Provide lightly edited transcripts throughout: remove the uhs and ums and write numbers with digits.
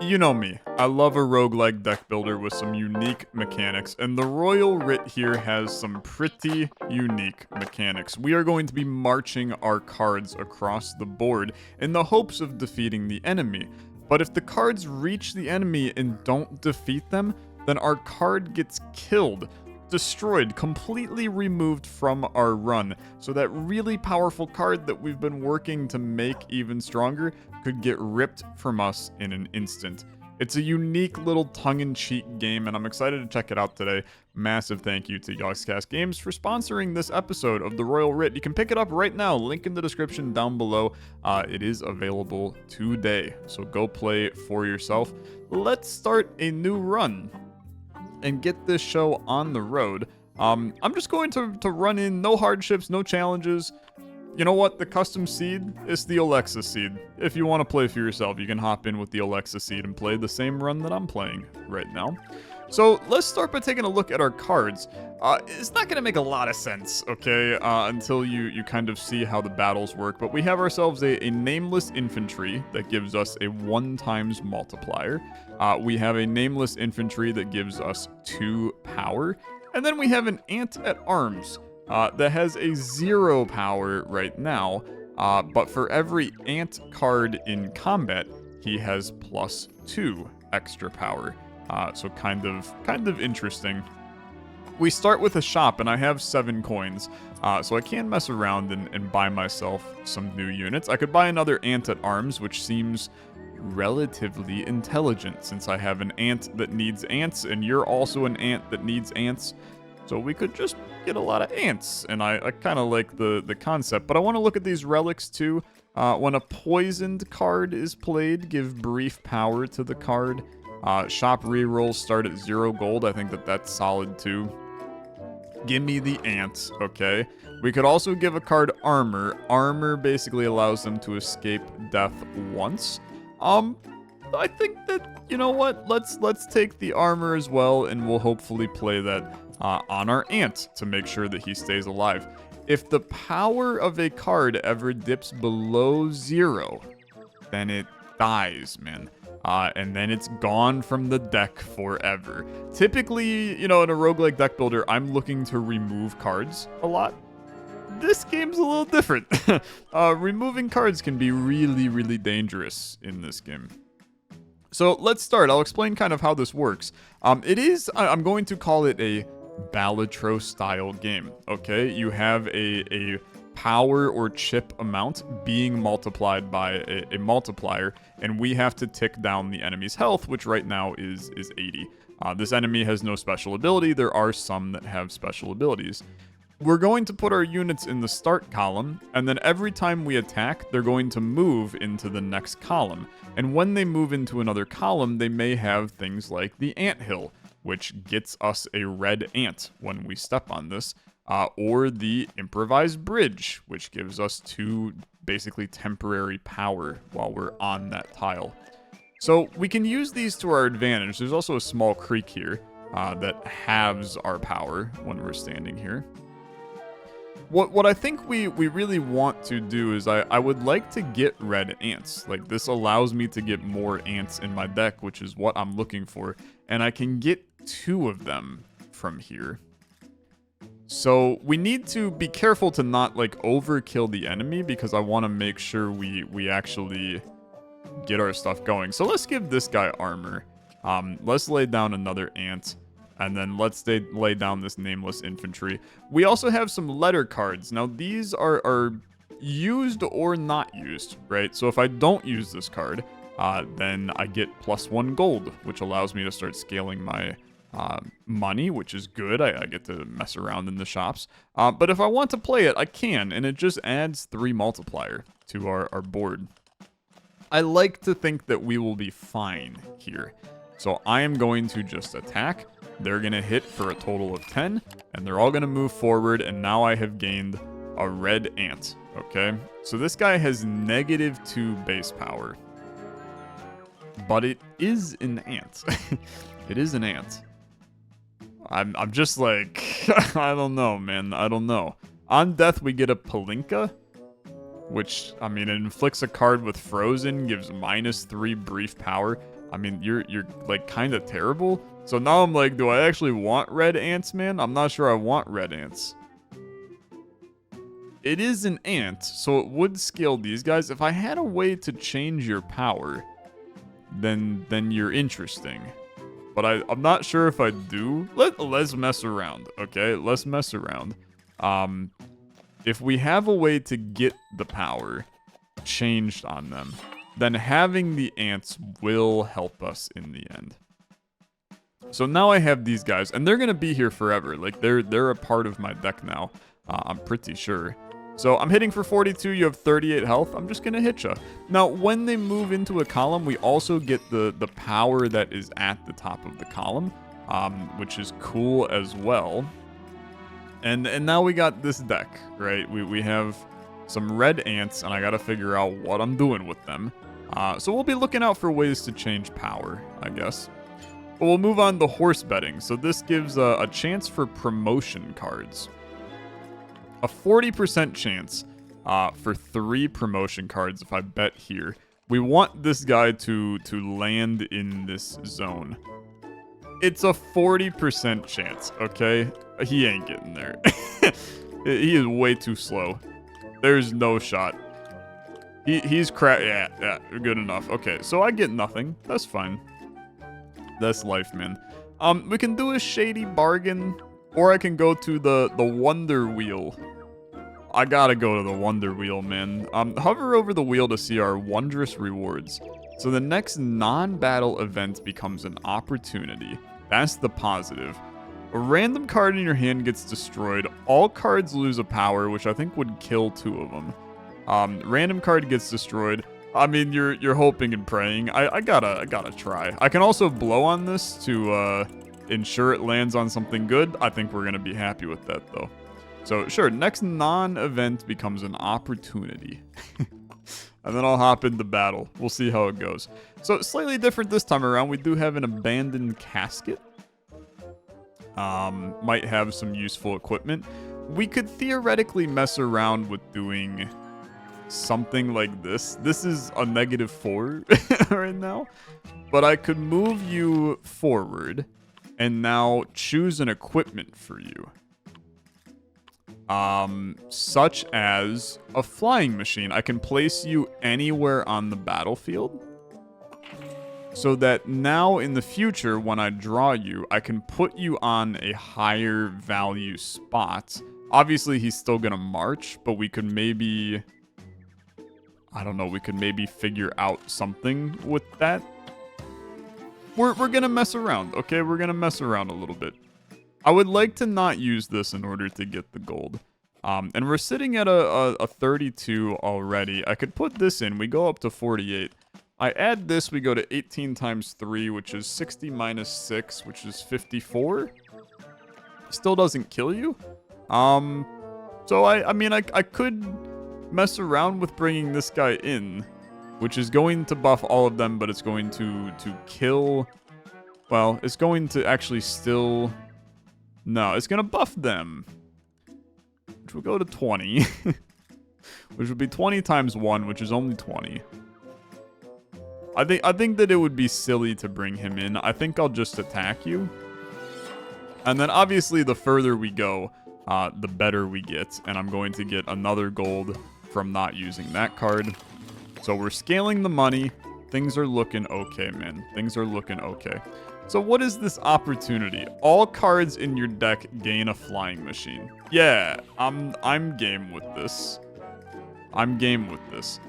You know me, I love a roguelike deck builder with some unique mechanics, and the Royal Writ here has some pretty unique mechanics. We are going to be marching our cards across the board in the hopes of defeating the enemy. But if the cards reach the enemy and don't defeat them, then our card gets killed, destroyed, completely removed from our run. So that really powerful card that we've been working to make even stronger could get ripped from us in an instant. It's a unique little tongue-in-cheek game, and I'm excited to check it out today. Massive thank you to Yogscast Games for sponsoring this episode of the Royal Writ. You can pick it up right now, link in the description down below. It is available today, so go play for yourself. Let's start a new run and get this show on the road. I'm just going to run in, no hardships, no challenges. You know what? The custom seed is the Olexa seed. If you want to play for yourself, you can hop in with the Olexa seed and play the same run that I'm playing right now. So let's start by taking a look at our cards. It's not going to make a lot of sense, okay, until you kind of see how the battles work. But we have ourselves a nameless infantry that gives us a 1x multiplier. We have a nameless infantry that gives us 2 power. And then we have an ant at arms that has a 0 power right now. But for every ant card in combat, he has +2 extra power. So kind of interesting. We start with a shop, and I have 7 coins, so I can mess around and buy myself some new units. I could buy another ant at arms, which seems relatively intelligent, since I have an ant that needs ants, and you're also an ant that needs ants. So we could just get a lot of ants, and I kind of like the concept. But I want to look at these relics too. When a poisoned card is played, give brief power to the card. Shop rerolls start at 0 gold. I think that's solid too. Give me the ants, okay? We could also give a card armor. Armor basically allows them to escape death once. I think that, you know what? Let's take the armor as well, and we'll hopefully play that on our ant to make sure that he stays alive. If the power of a card ever dips below 0, then it dies, man. And then it's gone from the deck forever. Typically, you know, in a roguelike deck builder, I'm looking to remove cards a lot. This game's a little different. Removing cards can be really, really dangerous in this game. So let's start. I'll explain kind of how this works. I'm going to call it a Balatro style game, okay? You have a power or chip amount being multiplied by a multiplier, and we have to tick down the enemy's health, which right now is 80. This enemy has no special ability. There are some that have special abilities. We're going to put our units in the start column, and then every time we attack, they're going to move into the next column. And when they move into another column, they may have things like the anthill, which gets us a red ant when we step on this. Or the improvised bridge, which gives us 2 basically temporary power while we're on that tile. So we can use these to our advantage. There's also a small creek here that halves our power when we're standing here. What I think we really want to do is I would like to get red ants. Like, this allows me to get more ants in my deck, which is what I'm looking for. And I can get 2 of them from here. So we need to be careful to not like overkill the enemy, because I want to make sure we actually get our stuff going. So let's give this guy armor. Let's lay down another ant, and then let's lay down this nameless infantry. We also have some letter cards. Now these are used or not used, right? So if I don't use this card, then I get +1 gold, which allows me to start scaling my money, which is good. I get to mess around in the shops. But if I want to play it, I can, and it just adds 3 multiplier to our board. I like to think that we will be fine here. So I am going to just attack. They're going to hit for a total of 10, and they're all going to move forward, and now I have gained a red ant, okay? So this guy has -2 base power. But it is an ant. It is an ant. I'm just like, I don't know, man. I don't know. On death, we get a Palinka, which, I mean, it inflicts a card with Frozen, gives -3 brief power. I mean, you're like kind of terrible. So now I'm like, do I actually want red ants, man? I'm not sure I want red ants. It is an ant, so it would scale these guys. If I had a way to change your power, then you're interesting. But I'm not sure if I do. Let's mess around, okay? Let's mess around. If we have a way to get the power changed on them, then having the ants will help us in the end. So now I have these guys, and they're gonna be here forever. Like they're a part of my deck now. I'm pretty sure. So I'm hitting for 42. You have 38 health. I'm just gonna hit ya. Now, when they move into a column, we also get the power that is at the top of the column, which is cool as well. And now we got this deck, right? We have some red ants, and I gotta figure out what I'm doing with them. So we'll be looking out for ways to change power, I guess. But we'll move on to horse betting. So this gives a chance for promotion cards. A 40% chance for 3 promotion cards if I bet here. We want this guy to land in this zone. It's a 40% chance, okay? He ain't getting there. He is way too slow. There's no shot. He's yeah, good enough. Okay, so I get nothing. That's fine. That's life, man. We can do a shady bargain, or I can go to the Wonder Wheel. I gotta go to the Wonder Wheel, man. Hover over the wheel to see our wondrous rewards. So the next non-battle event becomes an opportunity. That's the positive. A random card in your hand gets destroyed. All cards lose a power, which I think would kill 2 of them. Random card gets destroyed. I mean, you're hoping and praying. I gotta try. I can also blow on this to ensure it lands on something good. I think we're gonna be happy with that though. So sure, next non-event becomes an opportunity. And then I'll hop into battle. We'll see how it goes. So slightly different this time around. We do have an abandoned casket. Might have some useful equipment. We could theoretically mess around with doing something like this. This is a -4 right now. But I could move you forward and now choose an equipment for you. Such as a flying machine. I can place you anywhere on the battlefield. So that now in the future, when I draw you, I can put you on a higher value spot. Obviously, he's still gonna march, but we could maybe... I don't know, we could maybe figure out something with that. We're gonna mess around, okay? We're gonna mess around a little bit. I would like to not use this in order to get the gold. And we're sitting at a 32 already. I could put this in. We go up to 48. I add this, we go to 18 times 3, which is 60 minus 6, which is 54. Still doesn't kill you. So I mean, I could mess around with bringing this guy in, which is going to buff all of them, but it's going to kill... Well, it's going to actually still... No, it's going to buff them, which will go to 20, which would be 20 times 1, which is only 20. I think that it would be silly to bring him in. I think I'll just attack you. And then obviously the further we go, the better we get. And I'm going to get another gold from not using that card. So we're scaling the money. Things are looking okay, man. Things are looking okay. So what is this opportunity? All cards in your deck gain a flying machine. Yeah, I'm game with this. I'm game with this.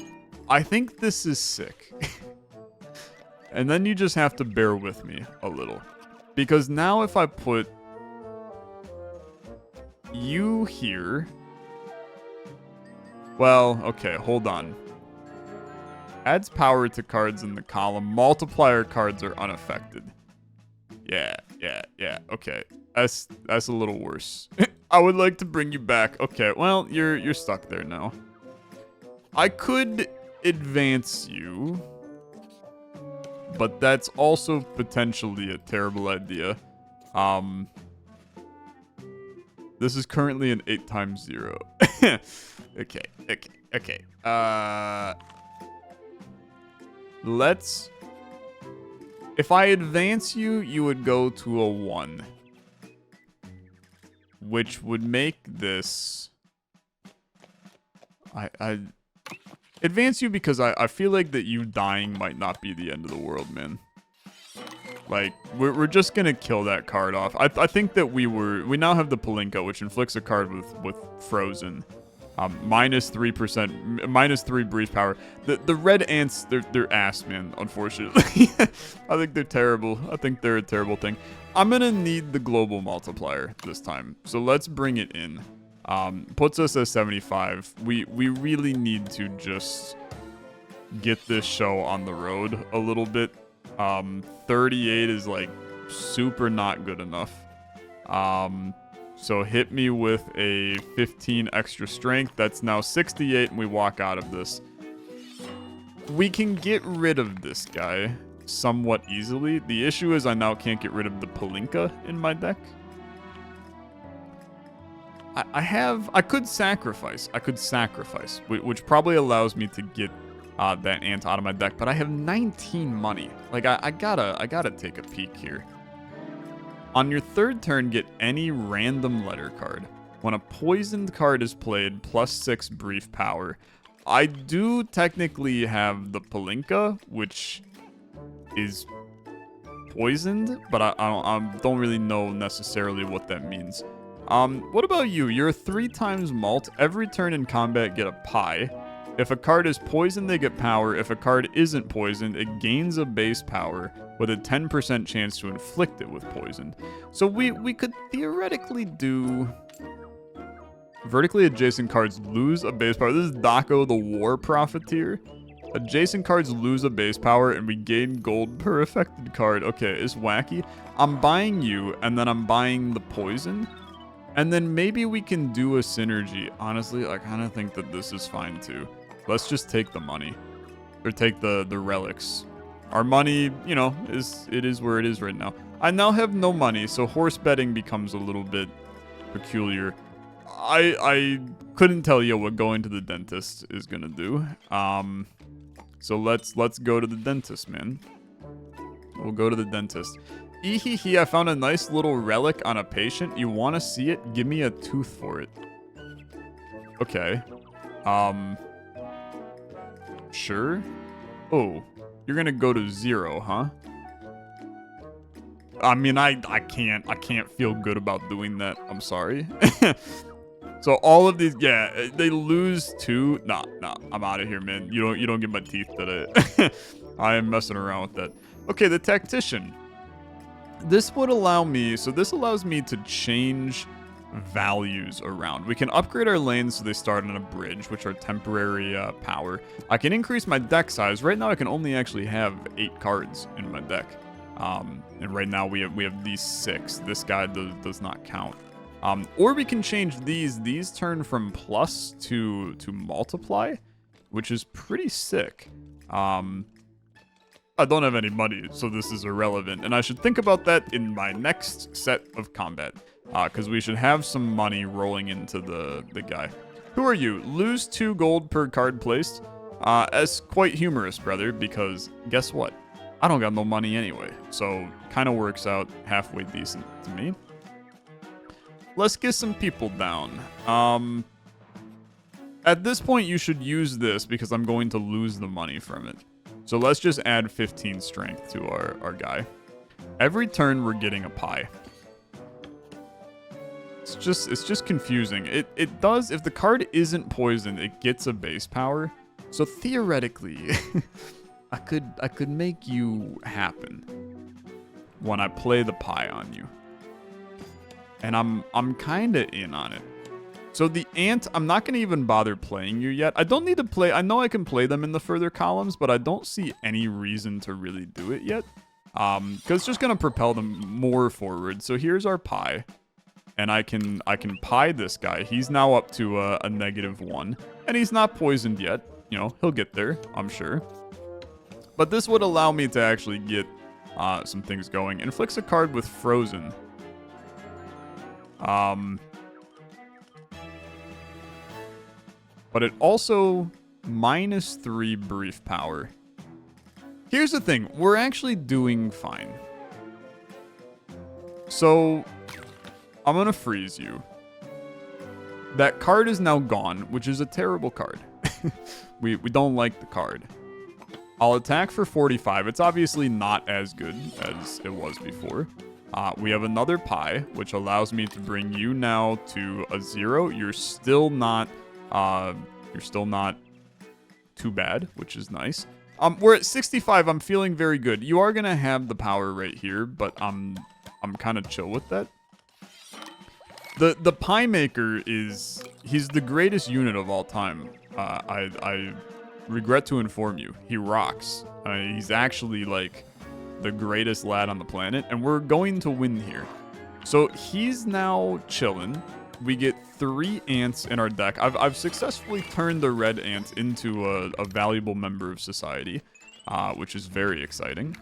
I think this is sick. And then you just have to bear with me a little. Because now if I put you here... Well, okay, hold on. Adds power to cards in the column. Multiplier cards are unaffected. Yeah, okay. That's a little worse. I would like to bring you back. Okay, well, you're stuck there now. I could advance you, but that's also potentially a terrible idea. This is currently an 8 times 0. Okay. Let's If I advance you, you would go to a 1. Which would make this... I advance you because I feel like that you dying might not be the end of the world, man. Like, we're just gonna kill that card off. I think that we now have the Palinka, which inflicts a card with Frozen. -3%, -3 breeze power. The red ants, they're ass, man, unfortunately. I think they're terrible. I think they're a terrible thing. I'm gonna need the global multiplier this time. So let's bring it in. Puts us at 75. We really need to just get this show on the road a little bit. 38 is like super not good enough. So hit me with a 15 extra strength. That's now 68 and we walk out of this. We can get rid of this guy somewhat easily. The issue is I now can't get rid of the Palinka in my deck. I could sacrifice, which probably allows me to get that ant out of my deck, but I have 19 money. Like, I gotta take a peek here. On your third turn, get any random letter card. When a poisoned card is played, +6 brief power. I do technically have the Palinka, which is poisoned, but I don't really know necessarily what that means. What about you? You're a 3 times malt. Every turn in combat, get a pie. If a card is poisoned, they get power. If a card isn't poisoned, it gains a base power with a 10% chance to inflict it with poison. So we could theoretically do... Vertically adjacent cards lose a base power. This is Dako the War Profiteer. Adjacent cards lose a base power and we gain gold per affected card. Okay, it's wacky. I'm buying you and then I'm buying the poison. And then maybe we can do a synergy. Honestly, I kind of think that this is fine too. Let's just take the money. Or take the relics. Our money, you know, it is where it is right now. I now have no money, so horse betting becomes a little bit peculiar. I couldn't tell you what going to the dentist is gonna do. So let's go to the dentist, man. We'll go to the dentist. Ehehe, I found a nice little relic on a patient. You want to see it? Give me a tooth for it. Okay. Sure. Oh, you're gonna go to 0, huh? I mean, I can't feel good about doing that. I'm sorry. So all of these, yeah, they lose 2. Nah, I'm out of here, man. You don't get my teeth today. I am messing around with that. Okay, the Tactician. This would allow me, so this allows me to change values around. We can upgrade our lanes so they start on a bridge, which are temporary power. I can increase my deck size. Right now I can only actually have 8 cards in my deck. And right now we have these 6. This guy does not count. Or we can change these. These turn from plus to multiply, which is pretty sick. I don't have any money, so this is irrelevant. And I should think about that in my next set of combat. Because we should have some money rolling into the guy. Who are you? Lose 2 gold per card placed. That's quite humorous, brother, because guess what? I don't got no money anyway. So, kind of works out halfway decent to me. Let's get some people down. At this point, you should use this because I'm going to lose the money from it. So let's just add 15 strength to our guy. Every turn, we're getting a pie. It's just confusing. It does, if the card isn't poisoned, it gets a base power. So theoretically, I could make you happen when I play the pie on you. And I'm kind of in on it. So the ant, I'm not going to even bother playing you yet. I don't need to play, I know I can play them in the further columns, but I don't see any reason to really do it yet. Because it's just going to propel them more forward. So here's our pie. And I can pie this guy. He's now up to a -1. And he's not poisoned yet. You know, he'll get there, I'm sure. But this would allow me to actually get some things going. Inflicts a card with Frozen. But it also -3 brief power. Here's the thing. We're actually doing fine. So, I'm going to freeze you. That card is now gone, which is a terrible card. we don't like the card. I'll attack for 45. It's obviously not as good as it was before. We have another pie, which allows me to bring you now to a 0. You're still not too bad, which is nice. We're at 65. I'm feeling very good. You are gonna have the power right here, but I'm kind of chill with that. The pie maker he's the greatest unit of all time. I regret to inform you, he rocks. He's actually like the greatest lad on the planet, and we're going to win here. So he's now chilling. We get 3 ants in our deck. I've successfully turned the red ant into a valuable member of society, which is very exciting.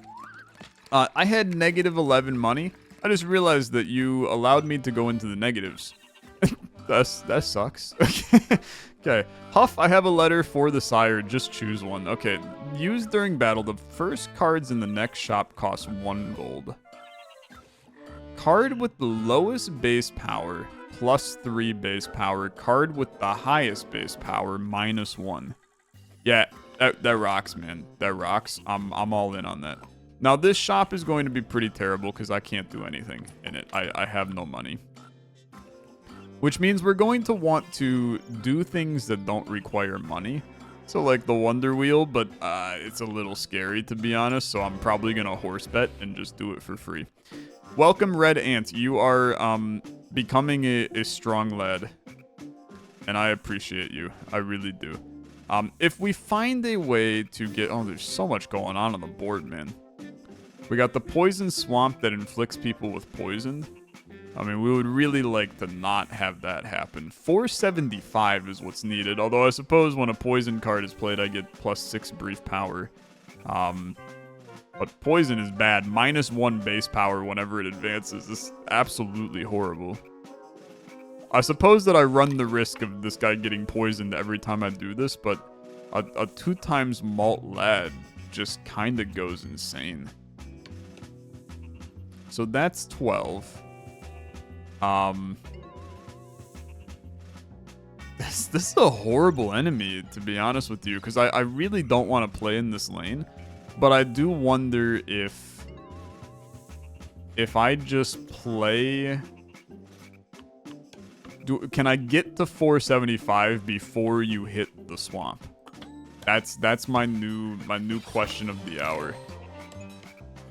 I had negative 11 money. I just realized that you allowed me to go into the negatives. That sucks. Okay. Huff, I have a letter for the sire. Just choose one. Okay. Used during battle. The first cards in the next shop cost 1 gold. Card with the lowest base power, +3 base power. Card with the highest base power, -1. Yeah, that rocks, man. That rocks. I'm all in on that. Now, this shop is going to be pretty terrible because I can't do anything in it. I have no money. Which means we're going to want to do things that don't require money. So like the Wonder Wheel, but it's a little scary to be honest. So I'm probably going to horse bet and just do it for free. Welcome, Red Ant. You are becoming a strong lad. And I appreciate you. I really do. If we find a way to get... Oh, there's so much going on the board, man. We got the Poison Swamp that inflicts people with poison. I mean, we would really like to not have that happen. 475 is what's needed. Although I suppose when a poison card is played, I get +6 brief power. But poison is bad. -1 base power whenever it advances. This is absolutely horrible. I suppose that I run the risk of this guy getting poisoned every time I do this, but a 2 times malt lad just kind of goes insane. So that's 12. This is a horrible enemy, to be honest with you, because I really don't want to play in this lane. But I do wonder if I just play... Can I get to 475 before you hit the swamp? That's my new question of the hour.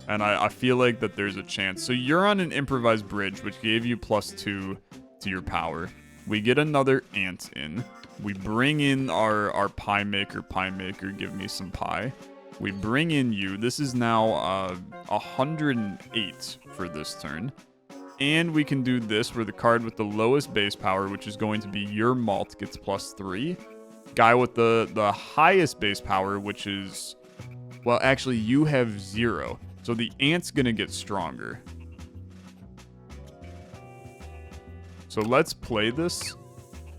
And I feel like that there's a chance. So you're on an improvised bridge, which gave you +2 to your power. We get another ant in. We bring in our pie maker. Pie maker, give me some pie. We bring in you. This is now 108 for this turn. And we can do this where the card with the lowest base power, which is going to be your malt, gets +3. Guy with the highest base power, which is... Well, actually, you have 0. So the ant's going to get stronger. So let's play this.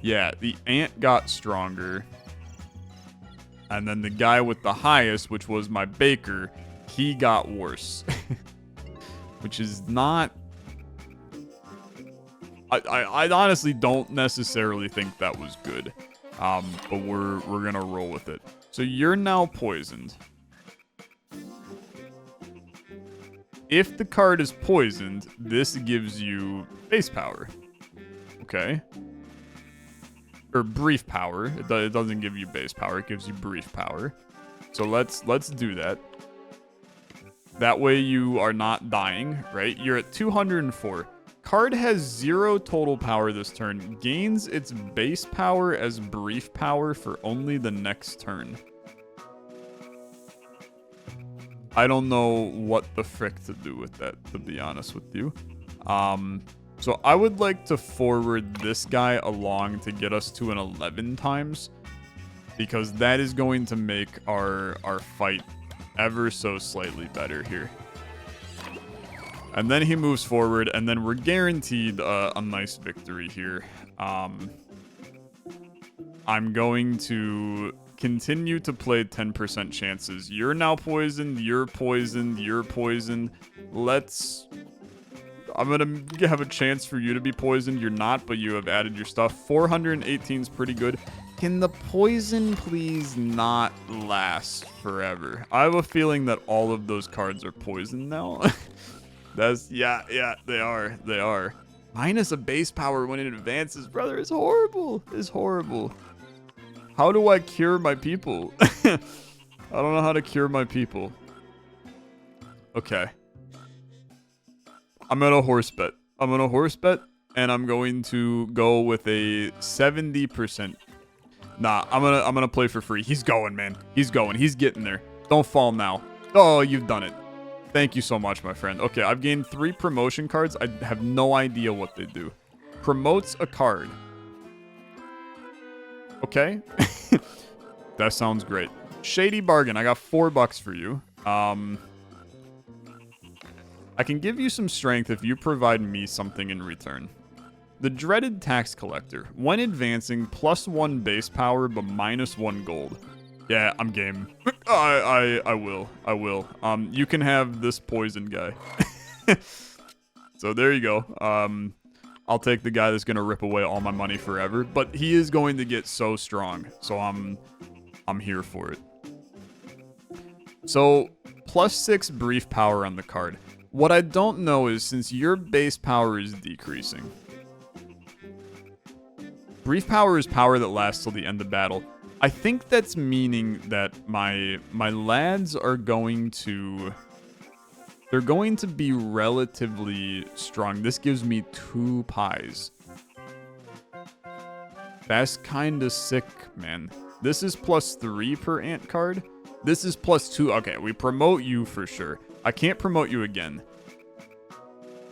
Yeah, the ant got stronger. And then the guy with the highest, which was my baker, he got worse. Which is not... I honestly don't necessarily think that was good. But we're going to roll with it. So you're now poisoned. If the card is poisoned, this gives you base power. Okay. Or brief power. It doesn't give you base power. It gives you brief power. So let's do that. That way you are not dying, right? You're at 204. Card has 0 total power this turn. Gains its base power as brief power for only the next turn. I don't know what the frick to do with that, to be honest with you. So I would like to forward this guy along to get us to an 11 times. Because that is going to make our fight ever so slightly better here. And then he moves forward, and then we're guaranteed a nice victory here. I'm going to... continue to play 10% chances. You're now poisoned, you're poisoned, you're poisoned. I'm gonna have a chance for you to be poisoned. You're not, but you have added your stuff. 418 is pretty good. Can the poison please not last forever? I have a feeling that all of those cards are poisoned now. Yeah, they are. Minus a base power when it advances, brother, is horrible. Is horrible. How do I cure my people? I don't know how to cure my people. Okay. I'm gonna horse bet. And I'm going to go with a 70%. Nah, I'm gonna play for free. He's going, man. He's going. He's getting there. Don't fall now. Oh, you've done it. Thank you so much, my friend. Okay, I've gained 3 promotion cards. I have no idea what they do. Promotes a card. Okay. That sounds great. Shady bargain. I got $4 for you. I can give you some strength if you provide me something in return. The dreaded tax collector. When advancing, +1 base power, but -1 gold. Yeah, I'm game. I will. You can have this poison guy. So there you go. I'll take the guy that's gonna rip away all my money forever, but he is going to get so strong. So I'm here for it. So +6 brief power on the card. What I don't know is, since your base power is decreasing, brief power is power that lasts till the end of battle. I think that's meaning that my lads are going to... They're going to be relatively strong. This gives me 2 pies. That's kind of sick, man. This is +3 per ant card. This is +2. Okay, we promote you for sure. I can't promote you again.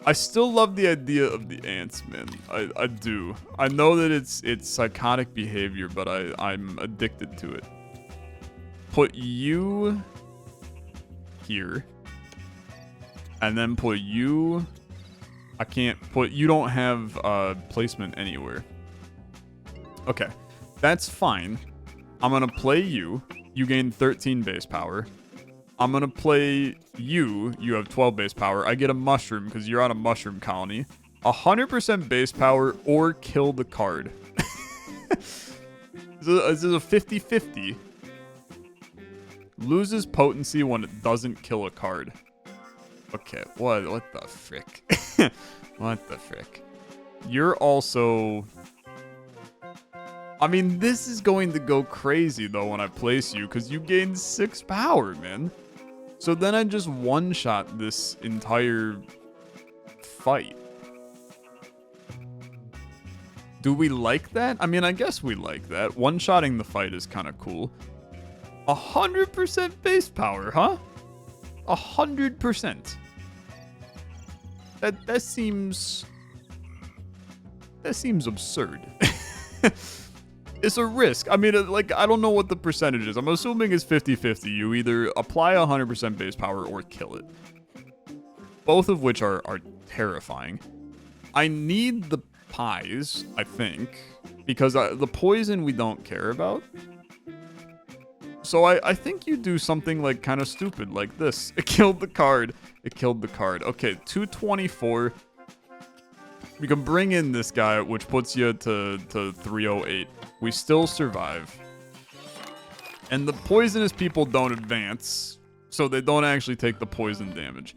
I still love the idea of the ants, man. I do. I know that it's psychotic behavior, but I'm addicted to it. Put you here. And then put you... I can't put... You don't have placement anywhere. Okay. That's fine. I'm going to play you. You gain 13 base power. I'm going to play you. You have 12 base power. I get a mushroom because you're on a mushroom colony. 100% base power or kill the card. This is a 50-50. Loses potency when it doesn't kill a card. Okay, what the frick? What the frick? You're also... I mean, this is going to go crazy, though, when I place you, because you gain 6 power, man. So then I just one-shot this entire fight. Do we like that? I mean, I guess we like that. One-shotting the fight is kind of cool. 100% base power, huh? 100%. That seems absurd. It's a risk. I mean, like, I don't know what the percentage is. I'm assuming it's 50-50. You either apply 100% base power or kill it. Both of which are terrifying. I need the pies, I think, because the poison we don't care about. So I think you do something like kind of stupid like this. It killed the card. It killed the card. Okay, 224. We can bring in this guy, which puts you to 308. We still survive. And the poisonous people don't advance, so they don't actually take the poison damage.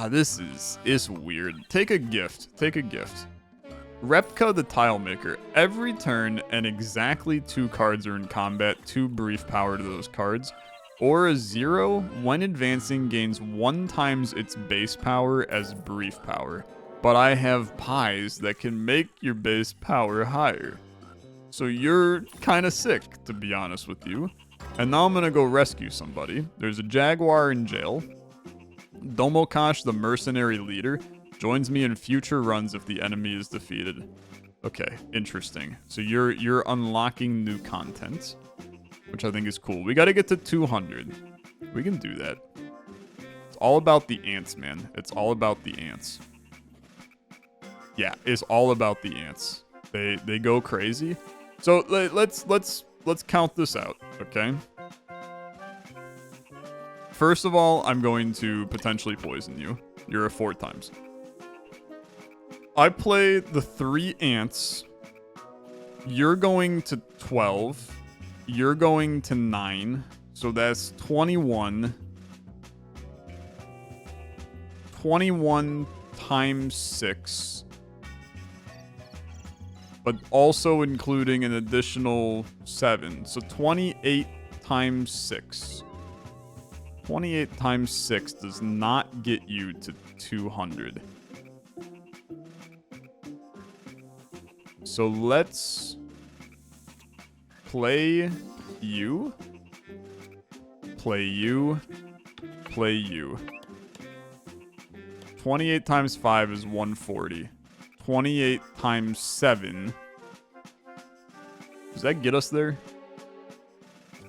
This is weird. Take a gift. Take a gift. Repka the Tile Maker. Every turn, and exactly 2 cards are in combat, 2 brief power to those cards. Or a 0, when advancing, gains 1 times its base power as brief power. But I have pies that can make your base power higher. So you're kind of sick, to be honest with you. And now I'm going to go rescue somebody. There's a jaguar in jail. Domokash, the mercenary leader, joins me in future runs if the enemy is defeated. Okay, interesting. So you're unlocking new content, which I think is cool. We got to get to 200. We can do that. It's all about the ants, man. It's all about the ants. Yeah, it's all about the ants. They go crazy. So let's let's count this out, okay? First of all, I'm going to potentially poison you. You're a 4 times. I play the 3 ants. You're going to 12. You're going to 9. So that's 21. 21 times 6. But also including an additional 7. So 28 times 6. 28 times 6 does not get you to 200. So let's play you, play you, play you. 28 times 5 is 140. 28 times 7. Does that get us there?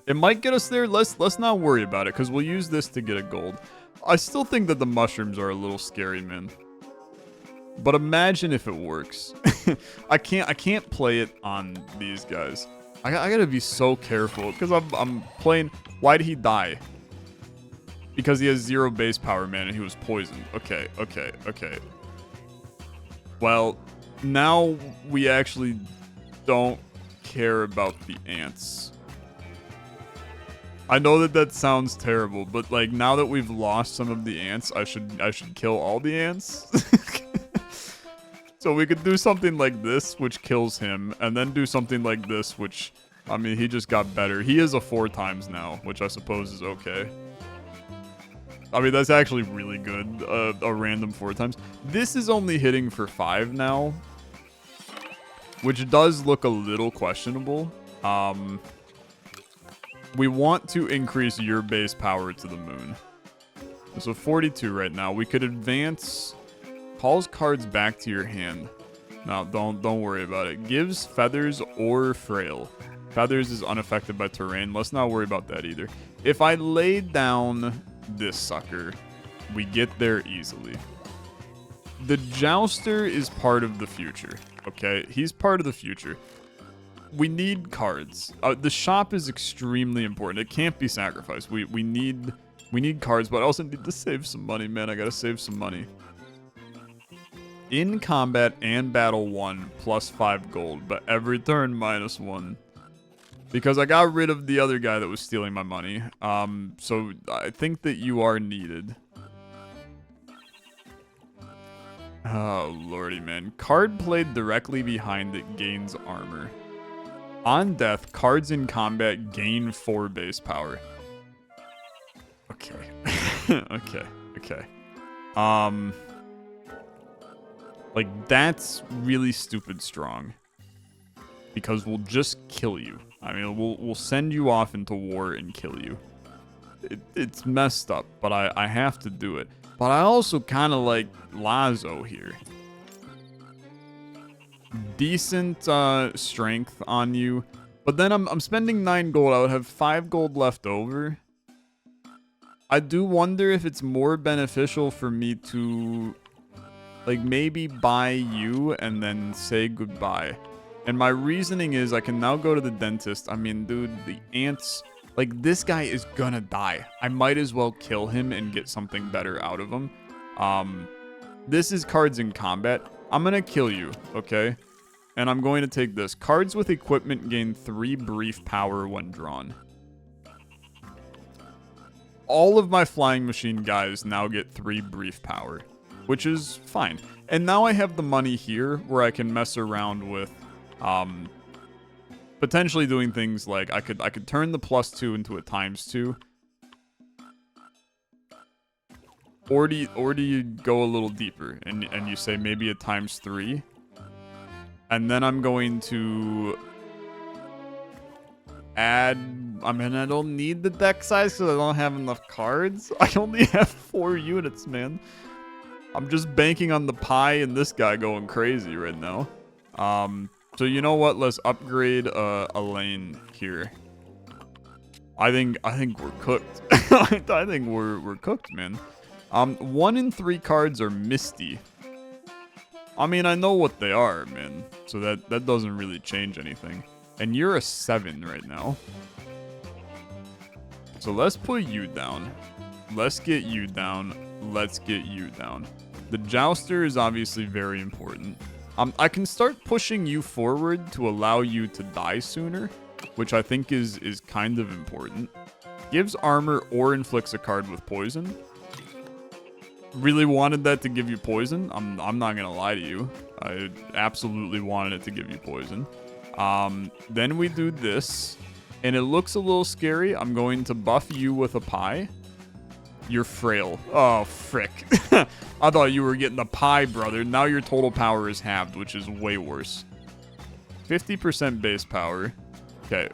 It might get us there. Let's not worry about it, because we'll use this to get a gold. I still think that the mushrooms are a little scary, man. But imagine if it works. I can't play it on these guys. I gotta be so careful, because I'm playing. Why did he die? Because he has 0 base power, man, and he was poisoned. Okay. Well, now we actually don't care about the ants. I know that sounds terrible, but like now that we've lost some of the ants, I should kill all the ants. So we could do something like this, which kills him, and then do something like this, which, I mean, he just got better. He is a 4 times now, which I suppose is okay. I mean, that's actually really good, a random 4 times. This is only hitting for 5 now, which does look a little questionable. We want to increase your base power to the moon. So 42 right now. We could advance. Calls cards back to your hand. No, don't worry about it. Gives feathers or frail. Feathers is unaffected by terrain. Let's not worry about that either. If I lay down this sucker, we get there easily. The jouster is part of the future. Okay, he's part of the future. We need cards. The shop is extremely important. It can't be sacrificed. We need cards, but I also need to save some money, man. I gotta save some money. In combat and battle 1, plus 5 gold, but every turn minus 1. Because I got rid of the other guy that was stealing my money. So I think that you are needed. Oh, lordy, man. Card played directly behind it gains armor. On death, cards in combat gain 4 base power. Okay. Okay. Like, that's really stupid strong. Because we'll just kill you. I mean, we'll send you off into war and kill you. It's messed up, but I have to do it. But I also kind of like Lazo here. Decent strength on you. But then I'm spending 9 gold. I would have 5 gold left over. I do wonder if it's more beneficial for me to, like, maybe buy you and then say goodbye. And my reasoning is I can now go to the dentist. I mean, dude, the ants, like, this guy is gonna die. I might as well kill him and get something better out of him. This is cards in combat. I'm gonna kill you, okay? And I'm going to take this. Cards with equipment gain 3 brief power when drawn. All of my flying machine guys now get 3 brief power, which is fine. And now I have the money here where I can mess around with potentially doing things like I could turn the +2 into a ×2. Or do you go a little deeper and you say maybe a ×3? And then I'm going to add, I mean, I don't need the deck size because I don't have enough cards. I only have 4 units, man. I'm just banking on the pie and this guy going crazy right now. So you know what? Let's upgrade a lane here. I think we're cooked. I think we're cooked, man. 1 in 3 cards are Misty. I mean, I know what they are, man. So that doesn't really change anything. And you're a 7 right now. So let's put you down. Let's get you down. Let's get you down. The Jouster is obviously very important. I can start pushing you forward to allow you to die sooner, which I think is kind of important. Gives armor or inflicts a card with poison. Really wanted that to give you poison. I'm not gonna lie to you. I absolutely wanted it to give you poison. Then we do this, and it looks a little scary. I'm going to buff you with a pie. You're frail. Oh, frick. I thought you were getting the pie, brother. Now your total power is halved, which is way worse. 50% base power. Okay.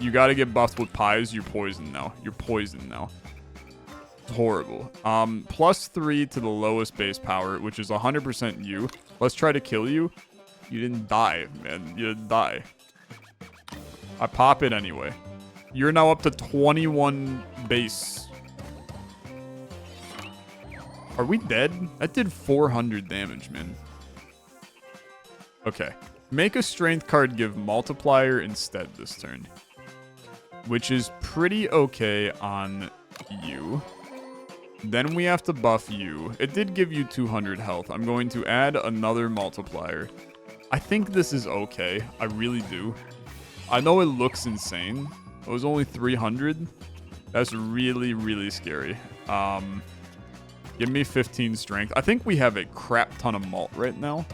You gotta get buffed with pies. You're poisoned now. You're poisoned now. It's horrible. +3 to the lowest base power, which is 100% you. Let's try to kill you. You didn't die, man. You didn't die. I pop it anyway. You're now up to 21 base. Are we dead? That did 400 damage, man. Okay. Make a strength card give multiplier instead this turn. Which is pretty okay on you. Then we have to buff you. It did give you 200 health. I'm going to add another multiplier. I think this is okay. I really do. I know it looks insane. It was only 300. That's really, really scary. Give me 15 strength. I think we have a crap ton of malt right now.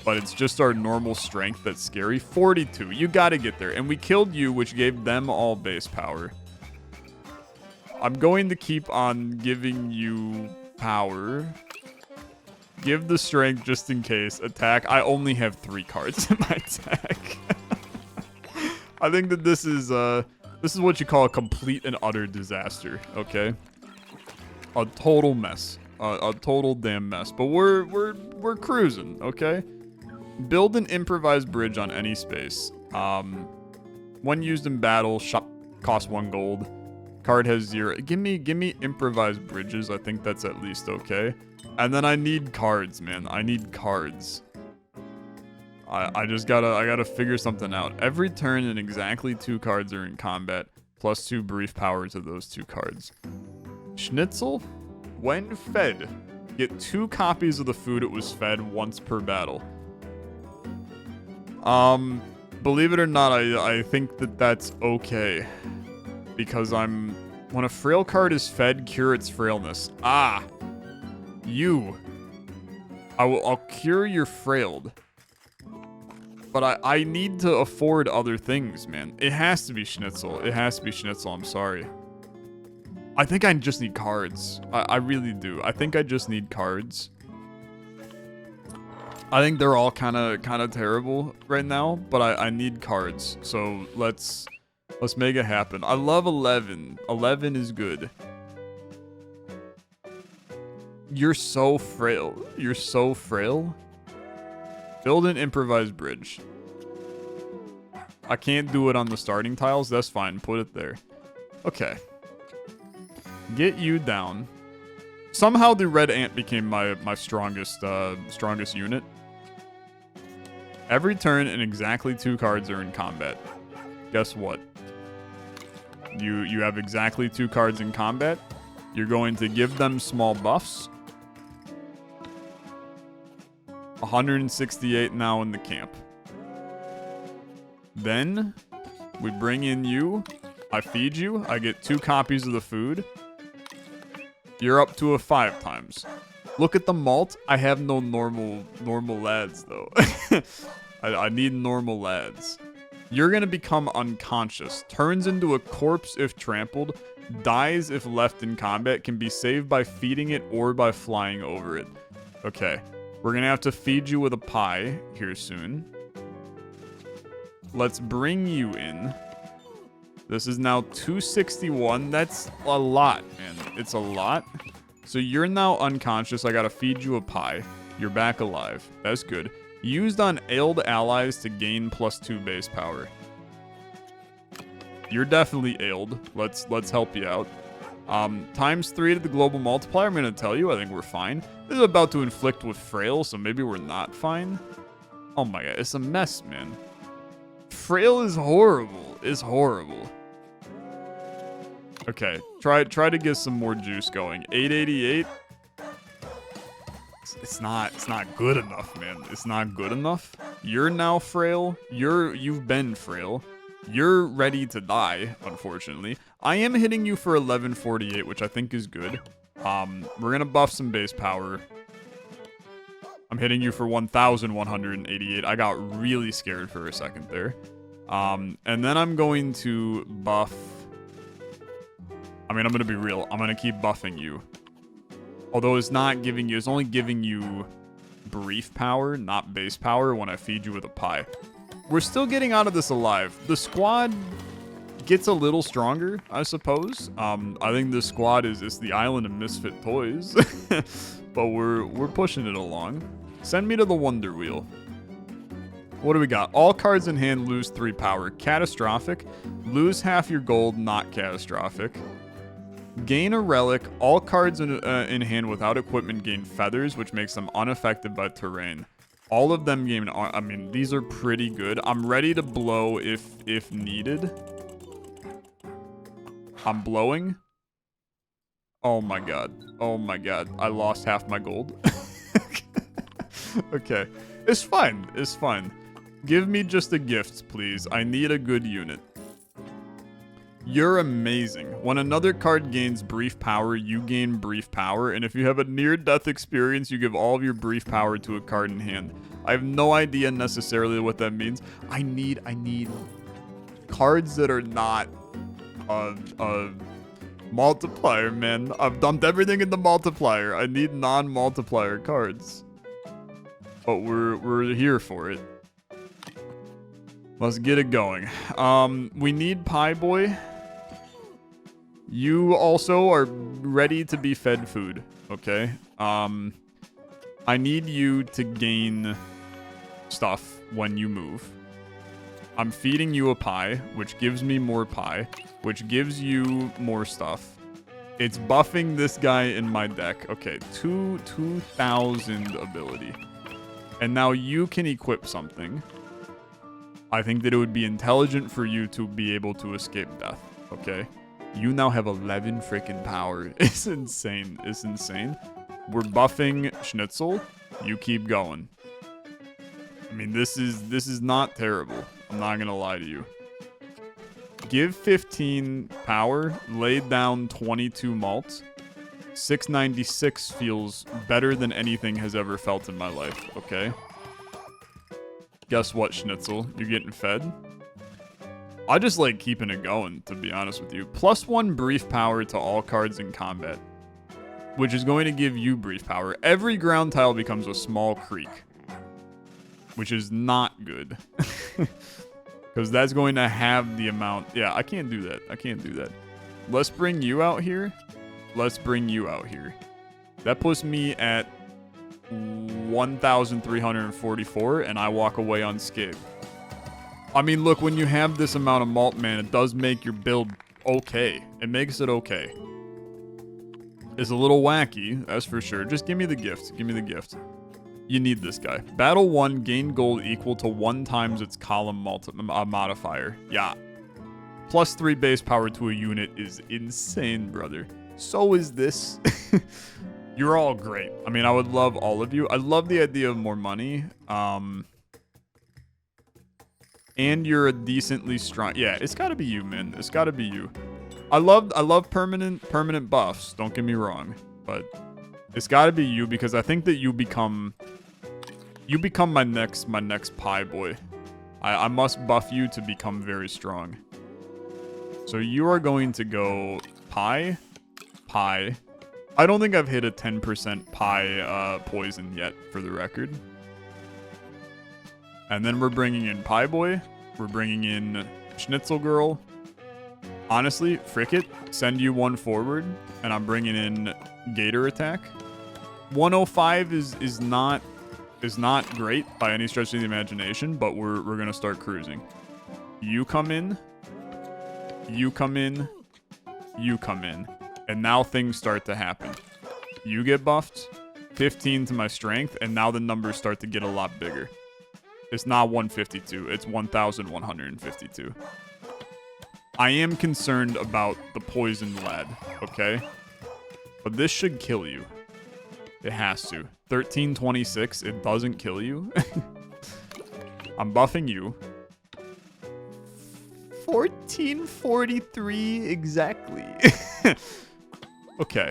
But it's just our normal strength that's scary. 42. You gotta get there. And we killed you, which gave them all base power. I'm going to keep on giving you power. Give the strength just in case. Attack. I only have 3 cards in my deck. I think that this is what you call a complete and utter disaster, okay? A total mess. A total damn mess. But we're cruising, okay? Build an improvised bridge on any space. When used in battle, shop costs 1 gold. Card has 0. Give me improvised bridges. I think that's at least okay. And then I need cards, man. I need cards. I gotta figure something out. Every turn and exactly 2 cards are in combat, plus 2 brief power to those 2 cards. Schnitzel, when fed, get 2 copies of the food it was fed once per battle. Believe it or not, I think that that's okay. Because when a frail card is fed, cure its frailness. Ah! You. I'll cure your frailed. But I need to afford other things, man. It has to be Schnitzel. It has to be Schnitzel, I'm sorry. I think I just need cards. I really do. I think I just need cards. I think they're all kind of terrible right now, but I need cards. So let's make it happen. I love 11. 11 is good. You're so frail. You're so frail. Build an improvised bridge. I can't do it on the starting tiles. That's fine. Put it there. Okay. Get you down. Somehow the red ant became my strongest unit. Every turn and exactly 2 cards are in combat. Guess what? You have exactly 2 cards in combat. You're going to give them small buffs. 168 now in the camp. Then we bring in you. I feed you. I get 2 copies of the food. You're up to a 5 times. Look at the malt. I have no normal lads though. I need normal lads. You're gonna become unconscious. Turns into a corpse if trampled. Dies if left in combat. Can be saved by feeding it or by flying over it. Okay. We're gonna have to feed you with a pie here soon. Let's bring you in. This is now 261. That's a lot, man. It's a lot. So you're now unconscious. I gotta feed you a pie. You're back alive. That's good. Used on ailed allies to gain +2 base power. You're definitely ailed. Let's help you out. ×3 to the global multiplier. I'm gonna tell you, I think we're fine. This is about to inflict with frail, so maybe we're not fine. Oh my god, it's a mess, man. Frail is horrible. It's horrible. Okay, try to get some more juice going. 888. It's not good enough, man. It's not good enough. You're now frail. You've been frail. You're ready to die, unfortunately. I am hitting you for 1148, which I think is good. We're gonna buff some base power. I'm hitting you for 1188. I got really scared for a second there. And then I'm going to buff. I mean, I'm gonna be real. I'm gonna keep buffing you. Although it's not giving you, it's only giving you brief power, not base power when I feed you with a pie. We're still getting out of this alive. The squad gets a little stronger, I suppose. I think the squad is the island of misfit toys. But we're pushing it along. Send me to the Wonder Wheel. What do we got? All cards in hand lose 3 power. Catastrophic. Lose half your gold, not catastrophic. Gain a relic. All cards in hand without equipment gain feathers, which makes them unaffected by terrain. All of them gain. I mean, these are pretty good. I'm ready to blow if needed. I'm blowing. Oh my god. Oh my god. I lost half my gold. Okay. It's fine. It's fine. Give me just a gift, please. I need a good unit. You're amazing. When another card gains brief power, you gain brief power, and if you have a near-death experience, you give all of your brief power to a card in hand. I have no idea necessarily what that means. I need cards that are not a multiplier, man. I've dumped everything in the multiplier. I need non-multiplier cards. But we're here for it. Let's get it going. We need Pie Boy. You also are ready to be fed food, okay? I need you to gain stuff when you move. I'm feeding you a pie, which gives me more pie, which gives you more stuff. It's buffing this guy in my deck. Okay, 2,000 ability. And now you can equip something. I think that it would be intelligent for you to be able to escape death, okay? You now have 11 freaking power. It's insane. It's insane. We're buffing Schnitzel. You keep going. I mean, this is not terrible. I'm not gonna lie to you. Give 15 power. Lay down 22 malt. 696 feels better than anything has ever felt in my life, okay? Guess what, Schnitzel? You're getting fed? I just like keeping it going, to be honest with you. +1 brief power to all cards in combat, which is going to give you brief power. Every ground tile becomes a small creek, which is not good. Because that's going to have the amount... Yeah, I can't do that. I can't do that. Let's bring you out here. Let's bring you out here. That puts me at 1,344, and I walk away unscathed. I mean, look, when you have this amount of malt, man, it does make your build okay. It makes it okay. It's a little wacky, that's for sure. Just give me the gift. Give me the gift. You need this guy. Battle 1, gain gold equal to 1 times its column modifier. Yeah. +3 base power to a unit is insane, brother. So is this. You're all great. I mean, I would love all of you. I love the idea of more money. And you're a decently strong... Yeah, it's gotta be you, man. It's gotta be you. I love permanent buffs. Don't get me wrong. But it's gotta be you because I think that you become my next Pie Boy. I must buff you to become very strong. So you are going to go Pie. I don't think I've hit a 10% Pie poison yet, for the record. And then we're bringing in Pie Boy. We're bringing in Schnitzel Girl. Honestly, frick it. Send you one forward. And I'm bringing in Gator Attack. 105 is not great by any stretch of the imagination, but we're going to start cruising. You come in. You come in. You come in. And now things start to happen. You get buffed. 15 to my strength. And now the numbers start to get a lot bigger. It's not 152. It's 1,152. I am concerned about the poisoned lad, okay? But this should kill you. It has to. 1326, it doesn't kill you. I'm buffing you. 1443 exactly. Okay.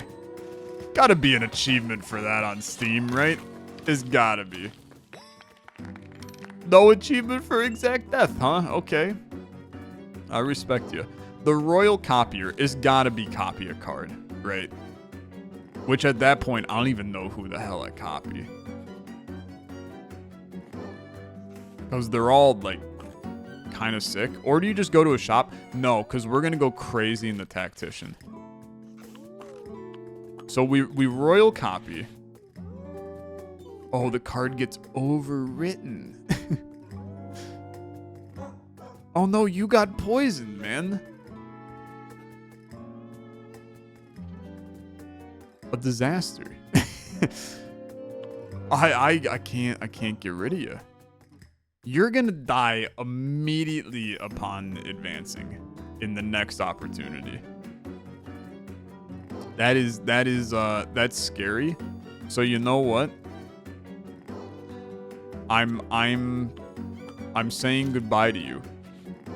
Gotta be an achievement for that on Steam, right? It's gotta be. No achievement for exact death, huh? Okay. I respect you. The Royal Copier is gotta be copy a card, right? Which at that point, I don't even know who the hell I copy. Because they're all, like, kind of sick. Or do you just go to a shop? No, because we're going to go crazy in the Tactician. So we Royal Copy. Oh, the card gets overwritten. Oh no, you got poisoned, man. A disaster. I can't get rid of you. You're gonna die immediately upon advancing in the next opportunity. That's scary. So you know what? I'm saying goodbye to you.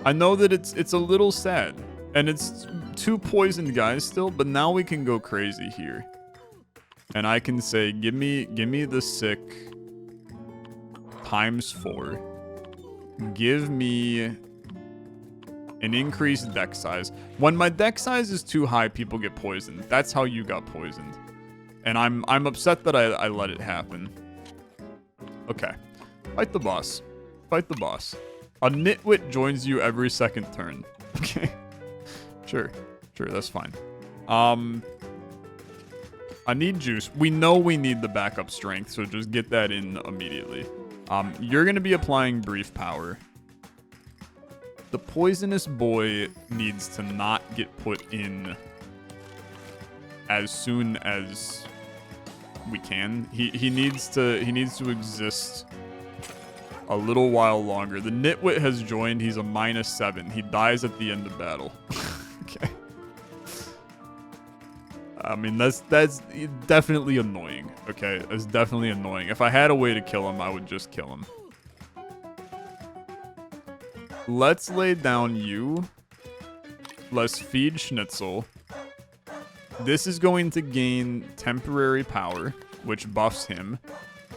I know that it's a little sad, and it's 2 poisoned guys still, but now we can go crazy here. And I can say, give me the sick ×4. Give me an increased deck size. When my deck size is too high, people get poisoned. That's how you got poisoned. And I'm upset that I let it happen. Okay. Fight the boss. Fight the boss. A nitwit joins you every second turn. Okay. Sure, that's fine. I need juice. We know we need the backup strength, so just get that in immediately. You're going to be applying brief power. The poisonous boy needs to not get put in as soon as we can. He needs to exist a little while longer. The nitwit has joined. He's a -7. He dies at the end of battle. Okay. I mean, that's definitely annoying, okay? It's definitely annoying. If I had a way to kill him, I would just kill him. Let's lay down you. Let's feed Schnitzel. This is going to gain temporary power, which buffs him.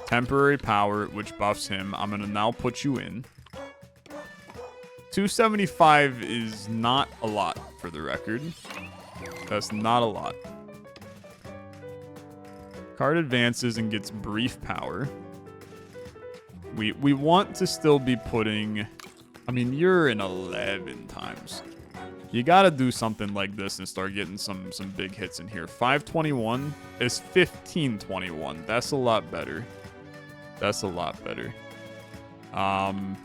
Temporary power, which buffs him. I'm going to now put you in. 275 is not a lot, for the record. That's not a lot. Card advances and gets brief power. We want to still be putting... I mean, you're in 11 times. You gotta do something like this and start getting some big hits in here. 521 is 1521. That's a lot better. That's a lot better. I'm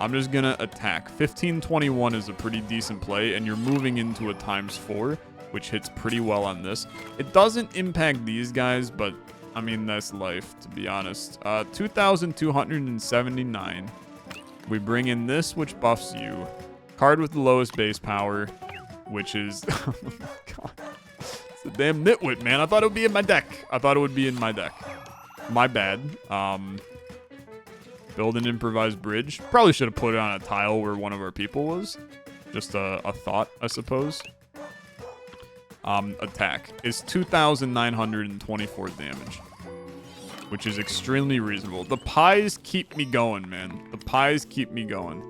just gonna attack. 1521 is a pretty decent play, and you're moving into a ×4, which hits pretty well on this. It doesn't impact these guys, but I mean, that's life, to be honest. 2,279. We bring in this, which buffs you. Card with the lowest base power, which is... oh my god. It's a damn nitwit, man. I thought it would be in my deck. My bad. Build an improvised bridge. Probably should have put it on a tile where one of our people was. Just a thought, I suppose. Attack is 2,924 damage, which is extremely reasonable. The pies keep me going, man. The pies keep me going.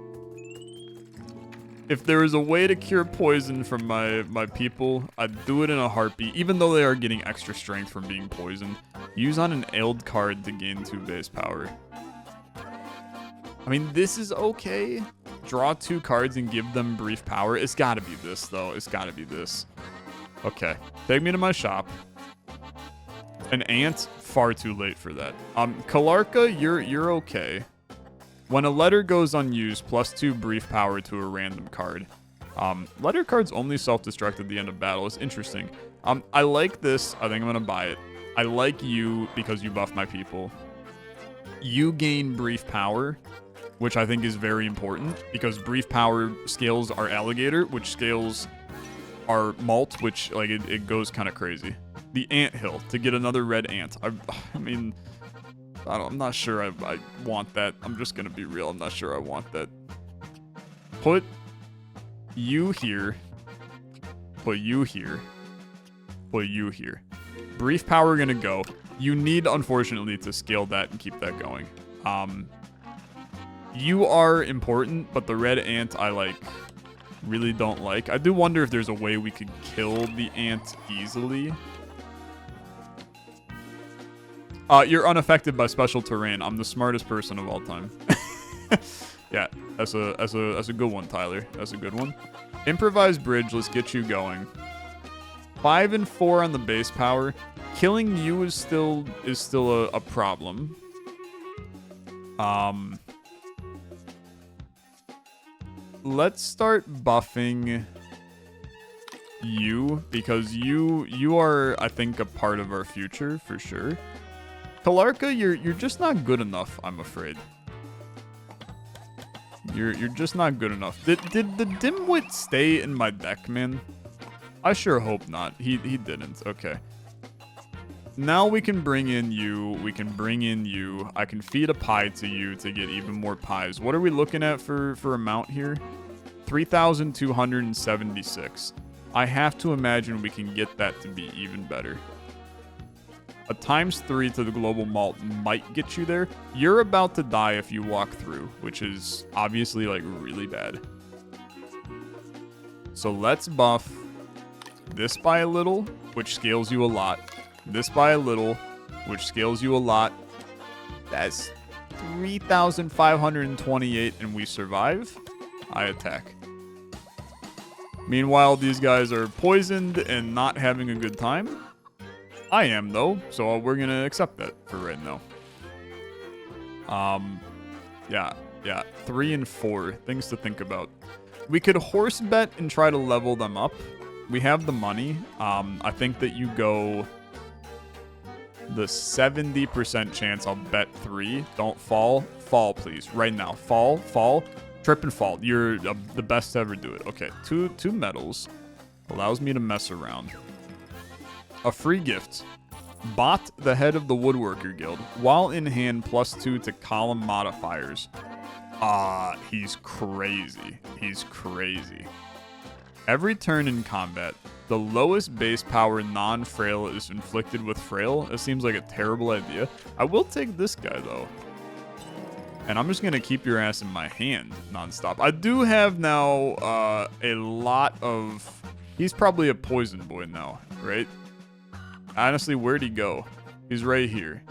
If there is a way to cure poison from my people, I'd do it in a heartbeat, even though they are getting extra strength from being poisoned. Use on an ailed card to gain 2 base power. I mean, this is okay. Draw 2 cards and give them brief power. It's gotta be this, though. It's gotta be this. Okay. Take me to my shop. An ant? Far too late for that. Kalarka, you're okay. When a letter goes unused, +2 brief power to a random card. Letter cards only self-destruct at the end of battle. It's interesting. I like this. I think I'm gonna buy it. I like you because you buff my people. You gain brief power. which I think is very important because brief power scales our alligator, which scales our malt, which like it goes kind of crazy. The anthill to get another red ant. I mean, I'm not sure I want that. I'm just gonna be real. I'm not sure I want that. Put you here. Put you here. Put you here. Brief power gonna go. You need, unfortunately, to scale that and keep that going. You are important, but the red ant I like really don't like. I do wonder if there's a way we could kill the ant easily. You're unaffected by special terrain. I'm the smartest person of all time. Yeah, that's a good one, Tyler. That's a good one. Improvised bridge, let's get you going. 5 and 4 on the base power. Killing you is still a problem. Let's start buffing you because you are, I think, a part of our future for sure. Kalarka, you're just not good enough, I'm afraid. You're just not good enough. Did the dimwit stay in my deck, man? I sure hope not. He didn't. Okay. Now we can bring in you. We can bring in you. I can feed a pie to you to get even more pies. What are we looking at for amount here? 3,276. I have to imagine we can get that to be even better. A ×3 to the global malt might get you there. You're about to die if you walk through, which is obviously like really bad. So let's buff this by a little, which scales you a lot. This by a little, which scales you a lot. That's 3,528 and we survive. I attack. Meanwhile, these guys are poisoned and not having a good time. I am, though, so we're going to accept that for right now. Yeah, 3 and 4, things to think about. We could horse bet and try to level them up. We have the money. I think that you go the 70% chance I'll bet 3. Don't fall. Fall, please. Right now. Fall. Trip and fall. You're the best to ever do it. Okay, two medals. Allows me to mess around. A free gift. Bot the head of the Woodworker Guild. While in hand, +2 to column modifiers. He's crazy. He's crazy. Every turn in combat, the lowest base power non-frail is inflicted with frail. It seems like a terrible idea. I will take this guy, though. And I'm just going to keep your ass in my hand nonstop. I do have now a lot of... He's probably a poison boy now, right? Honestly, where'd he go? He's right here.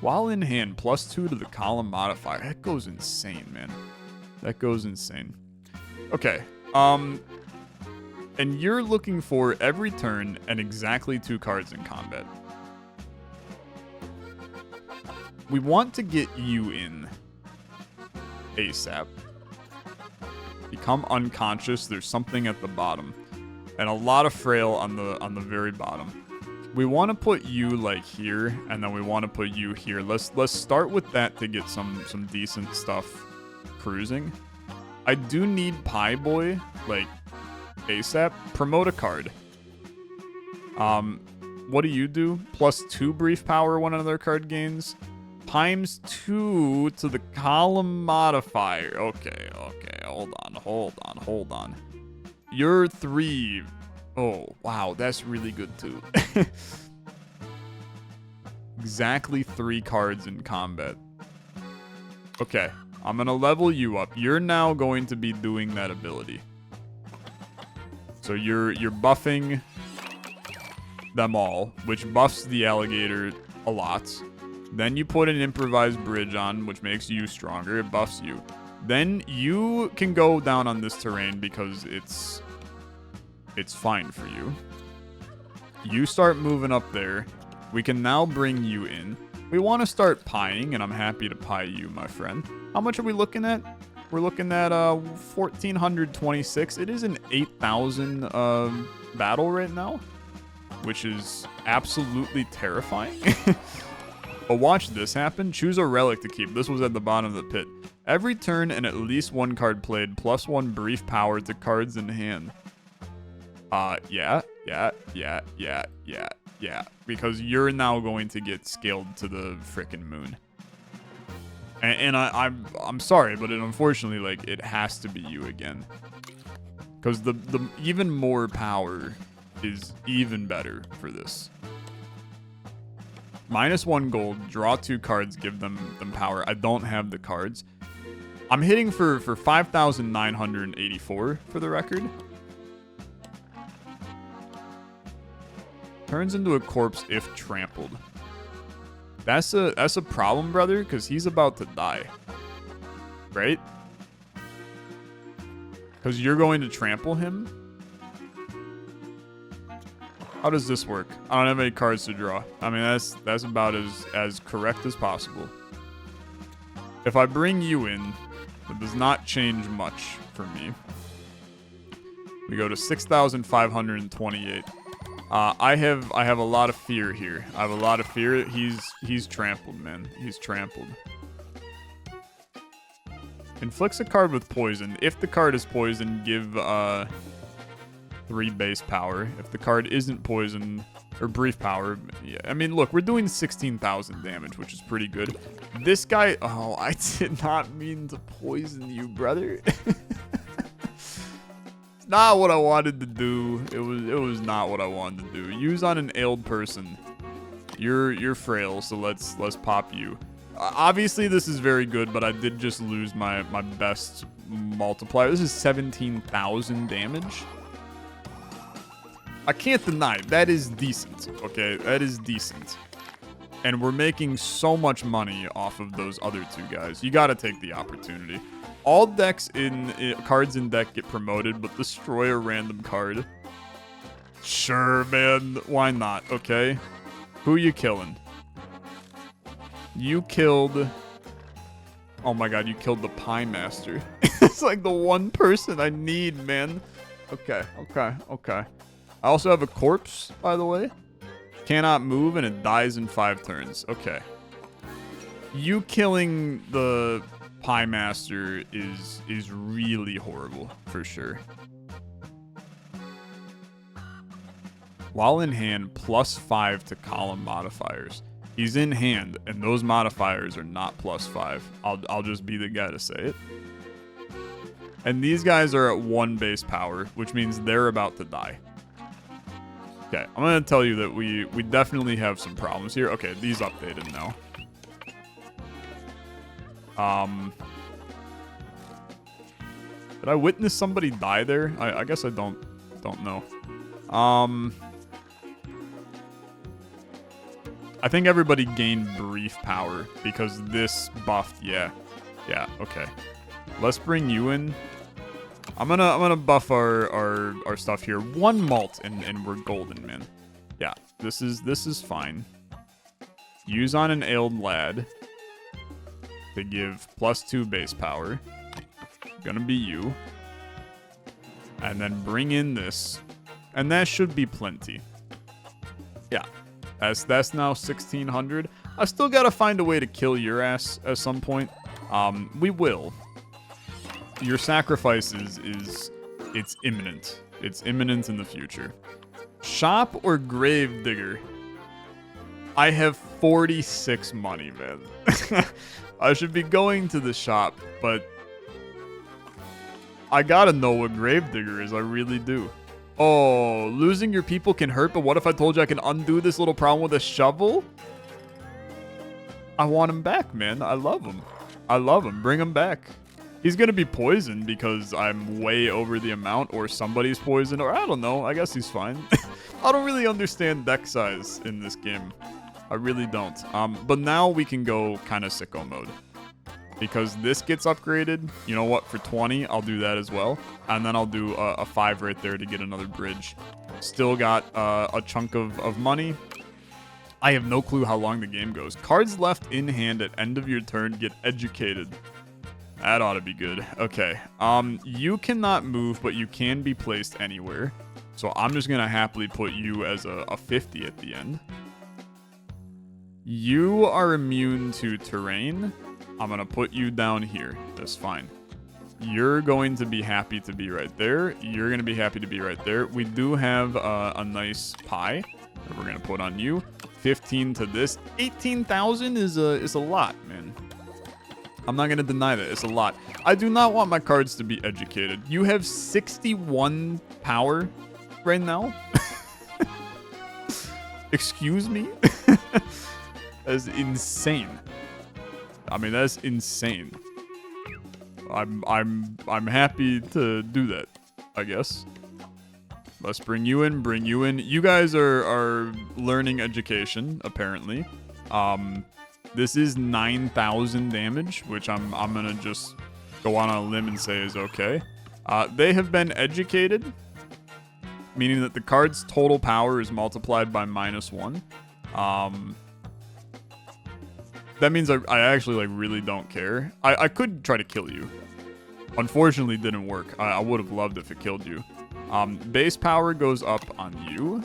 While in hand, +2 to the column modifier. That goes insane, man. That goes insane. Okay. And you're looking for every turn and exactly 2 cards in combat. We want to get you in ASAP. Become unconscious. There's something at the bottom. And a lot of frail on the very bottom. We want to put you like here, and then we want to put you here. Let's start with that to get some decent stuff cruising. I do need Pie Boy, like ASAP. Promote a card. What do you do? +2 brief power when another card gains. ×2 to the column modifier. Okay. Hold on. You're 3. Oh, wow, that's really good too. Exactly 3 cards in combat. Okay, I'm gonna level you up. You're now going to be doing that ability. So you're buffing them all, which buffs the alligator a lot. Then you put an improvised bridge on, which makes you stronger. It buffs you. Then you can go down on this terrain because it's fine for you. You start moving up there. We can now bring you in. We want to start pieing, and I'm happy to pie you, my friend. How much are we looking at? We're looking at 1,426. It is an 8,000 battle right now, which is absolutely terrifying. But watch this happen. Choose a relic to keep. This was at the bottom of the pit. Every turn and at least one card played, plus 1 brief power to cards in hand. Yeah. Because you're now going to get scaled to the frickin' moon. And I'm sorry, but unfortunately, like, it has to be you again. Because the even more power is even better for this. -1 gold, draw 2 cards, give them power. I don't have the cards. I'm hitting for 5,984 for the record. Turns into a corpse if trampled. That's a problem, brother, because he's about to die. Right? Because you're going to trample him? How does this work? I don't have any cards to draw. I mean, that's about as correct as possible. If I bring you in, it does not change much for me. We go to 6,528. I have a lot of fear here. I have a lot of fear. He's trampled, man. He's trampled. Inflicts a card with poison. If the card is poison, give 3 base power. If the card isn't poison or brief power, yeah. I mean, look, we're doing 16,000 damage, which is pretty good. This guy, oh, I did not mean to poison you, brother. Not what I wanted to do. It was not what I wanted to do. Use on an ailed person. You're frail, so let's pop you. Obviously this is very good, but I did just lose my best multiplier. This is 17,000 damage. I can't deny that is decent. Okay, that is decent. And we're making so much money off of those other 2 guys. You got to take the opportunity. All decks cards in deck get promoted, but destroy a random card. Sure, man. Why not? Okay. Who you killing? You killed... Oh my god, you killed the Pie Master. It's like the one person I need, man. Okay. I also have a corpse, by the way. Cannot move, and it dies in 5 turns. Okay. You killing the Pie Master is really horrible, for sure. While in hand, +5 to column modifiers. He's in hand, and those modifiers are not +5. I'll just be the guy to say it. And these guys are at 1 base power, which means they're about to die. Okay, I'm going to tell you that we definitely have some problems here. Okay, these updated now. Did I witness somebody die there? I guess I don't know. I think everybody gained brief power because this buffed. Yeah, okay. Let's bring you in. I'm gonna buff our stuff here. 1 malt and we're golden, man. Yeah, this is fine. Use on an ailed lad to give +2 base power. Gonna be you. And then bring in this. And that should be plenty. Yeah. That's now 1,600. I still gotta find a way to kill your ass at some point. We will. Your sacrifice it's imminent. It's imminent in the future. Shop or Gravedigger? I have 46 money, man. I should be going to the shop, but I gotta know what Gravedigger is. I really do. Oh, losing your people can hurt, but what if I told you I can undo this little problem with a shovel? I want him back, man. I love him. Bring him back. He's gonna be poisoned because I'm way over the amount, or somebody's poisoned, or I don't know. I guess he's fine. I don't really understand deck size in this game. I really don't. But now we can go kind of sicko mode. Because this gets upgraded. You know what? For 20, I'll do that as well. And then I'll do a 5 right there to get another bridge. Still got a chunk of money. I have no clue how long the game goes. Cards left in hand at end of your turn get educated. That ought to be good. Okay. You cannot move, but you can be placed anywhere. So I'm just going to happily put you as a 50 at the end. You are immune to terrain. I'm going to put you down here. That's fine. You're going to be happy to be right there. You're going to be happy to be right there. We do have a nice pie that we're going to put on you. 15 to this. 18,000 is a lot, man. I'm not going to deny that. It's a lot. I do not want my cards to be educated. You have 61 power right now? Excuse me? That's insane. I mean, that's insane. I'm happy to do that, I guess. Let's bring you in, bring you in. You guys are learning education, apparently. This is 9,000 damage, which I'm gonna just go on a limb and say is okay. They have been educated, meaning that the card's total power is multiplied by -1. That means I actually like really don't care. I could try to kill you. Unfortunately, didn't work. I would have loved if it killed you. Base power goes up on you.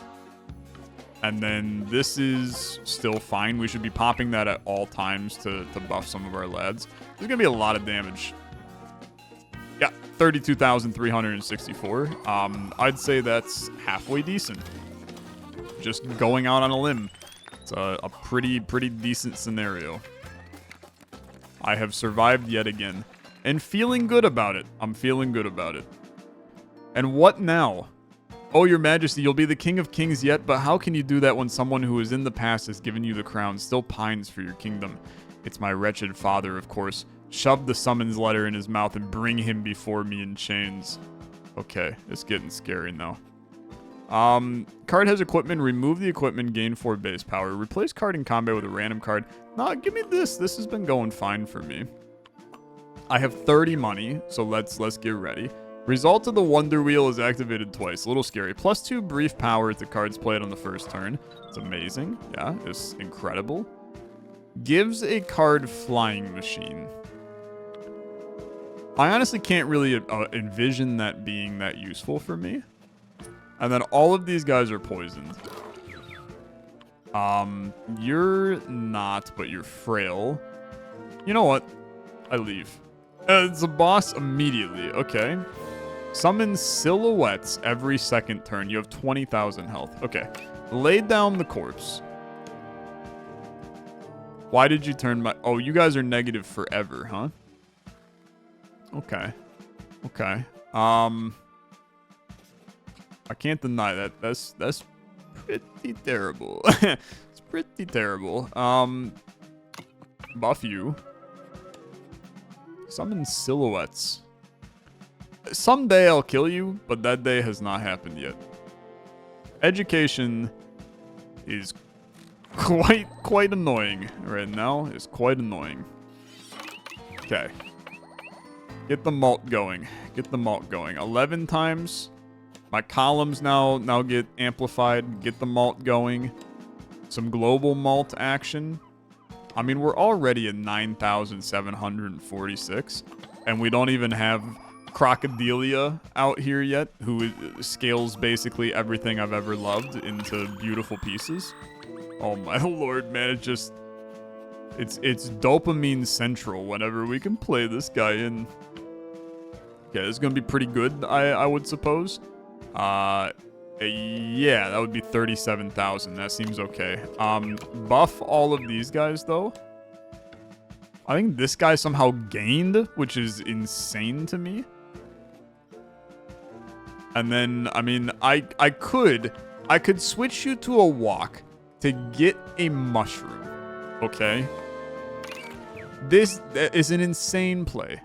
And then this is still fine. We should be popping that at all times to buff some of our lads. There's going to be a lot of damage. Yeah, 32,364. I'd say that's halfway decent. Just going out on a limb. It's a pretty decent scenario. I have survived yet again. And feeling good about it. I'm feeling good about it. And what now? Oh, your majesty, you'll be the king of kings yet, but how can you do that when someone who is in the past has given you the crown still pines for your kingdom? It's my wretched father, of course. Shove the summons letter in his mouth and bring him before me in chains. Okay, it's getting scary now. Card has equipment. Remove the equipment. Gain 4 base power. Replace card in combat with a random card. Nah, give me this. This has been going fine for me. I have 30 money, so let's get ready. Result of the Wonder Wheel is activated twice. A little scary. +2 brief power to cards played on the first turn. It's amazing. Yeah, it's incredible. Gives a card Flying Machine. I honestly can't really envision that being that useful for me. And then all of these guys are poisoned. You're not, but you're frail. You know what? I leave. It's a boss immediately. Okay. Summon silhouettes every second turn. You have 20,000 health. Okay. Lay down the corpse. Why did you turn my... Oh, you guys are negative forever, huh? Okay. Okay. I can't deny that. That's pretty terrible. It's pretty terrible. Buff you. Summon silhouettes. Someday I'll kill you, but that day has not happened yet. Education is quite annoying right now. It's quite annoying. Okay. Get the malt going. Get the malt going. 11 times. My columns now get amplified. Get the malt going. Some global malt action. I mean, we're already at 9,746. And we don't even have Crocodilia out here yet, who scales basically everything I've ever loved into beautiful pieces. Oh my lord, man, it's just... It's dopamine central whenever we can play this guy in. Okay, it's gonna be pretty good, I would suppose. Yeah, that would be 37,000. That seems okay. Buff all of these guys, though. I think this guy somehow gained, which is insane to me. And then, I mean, I could switch you to a walk to get a mushroom. Okay? This is an insane play.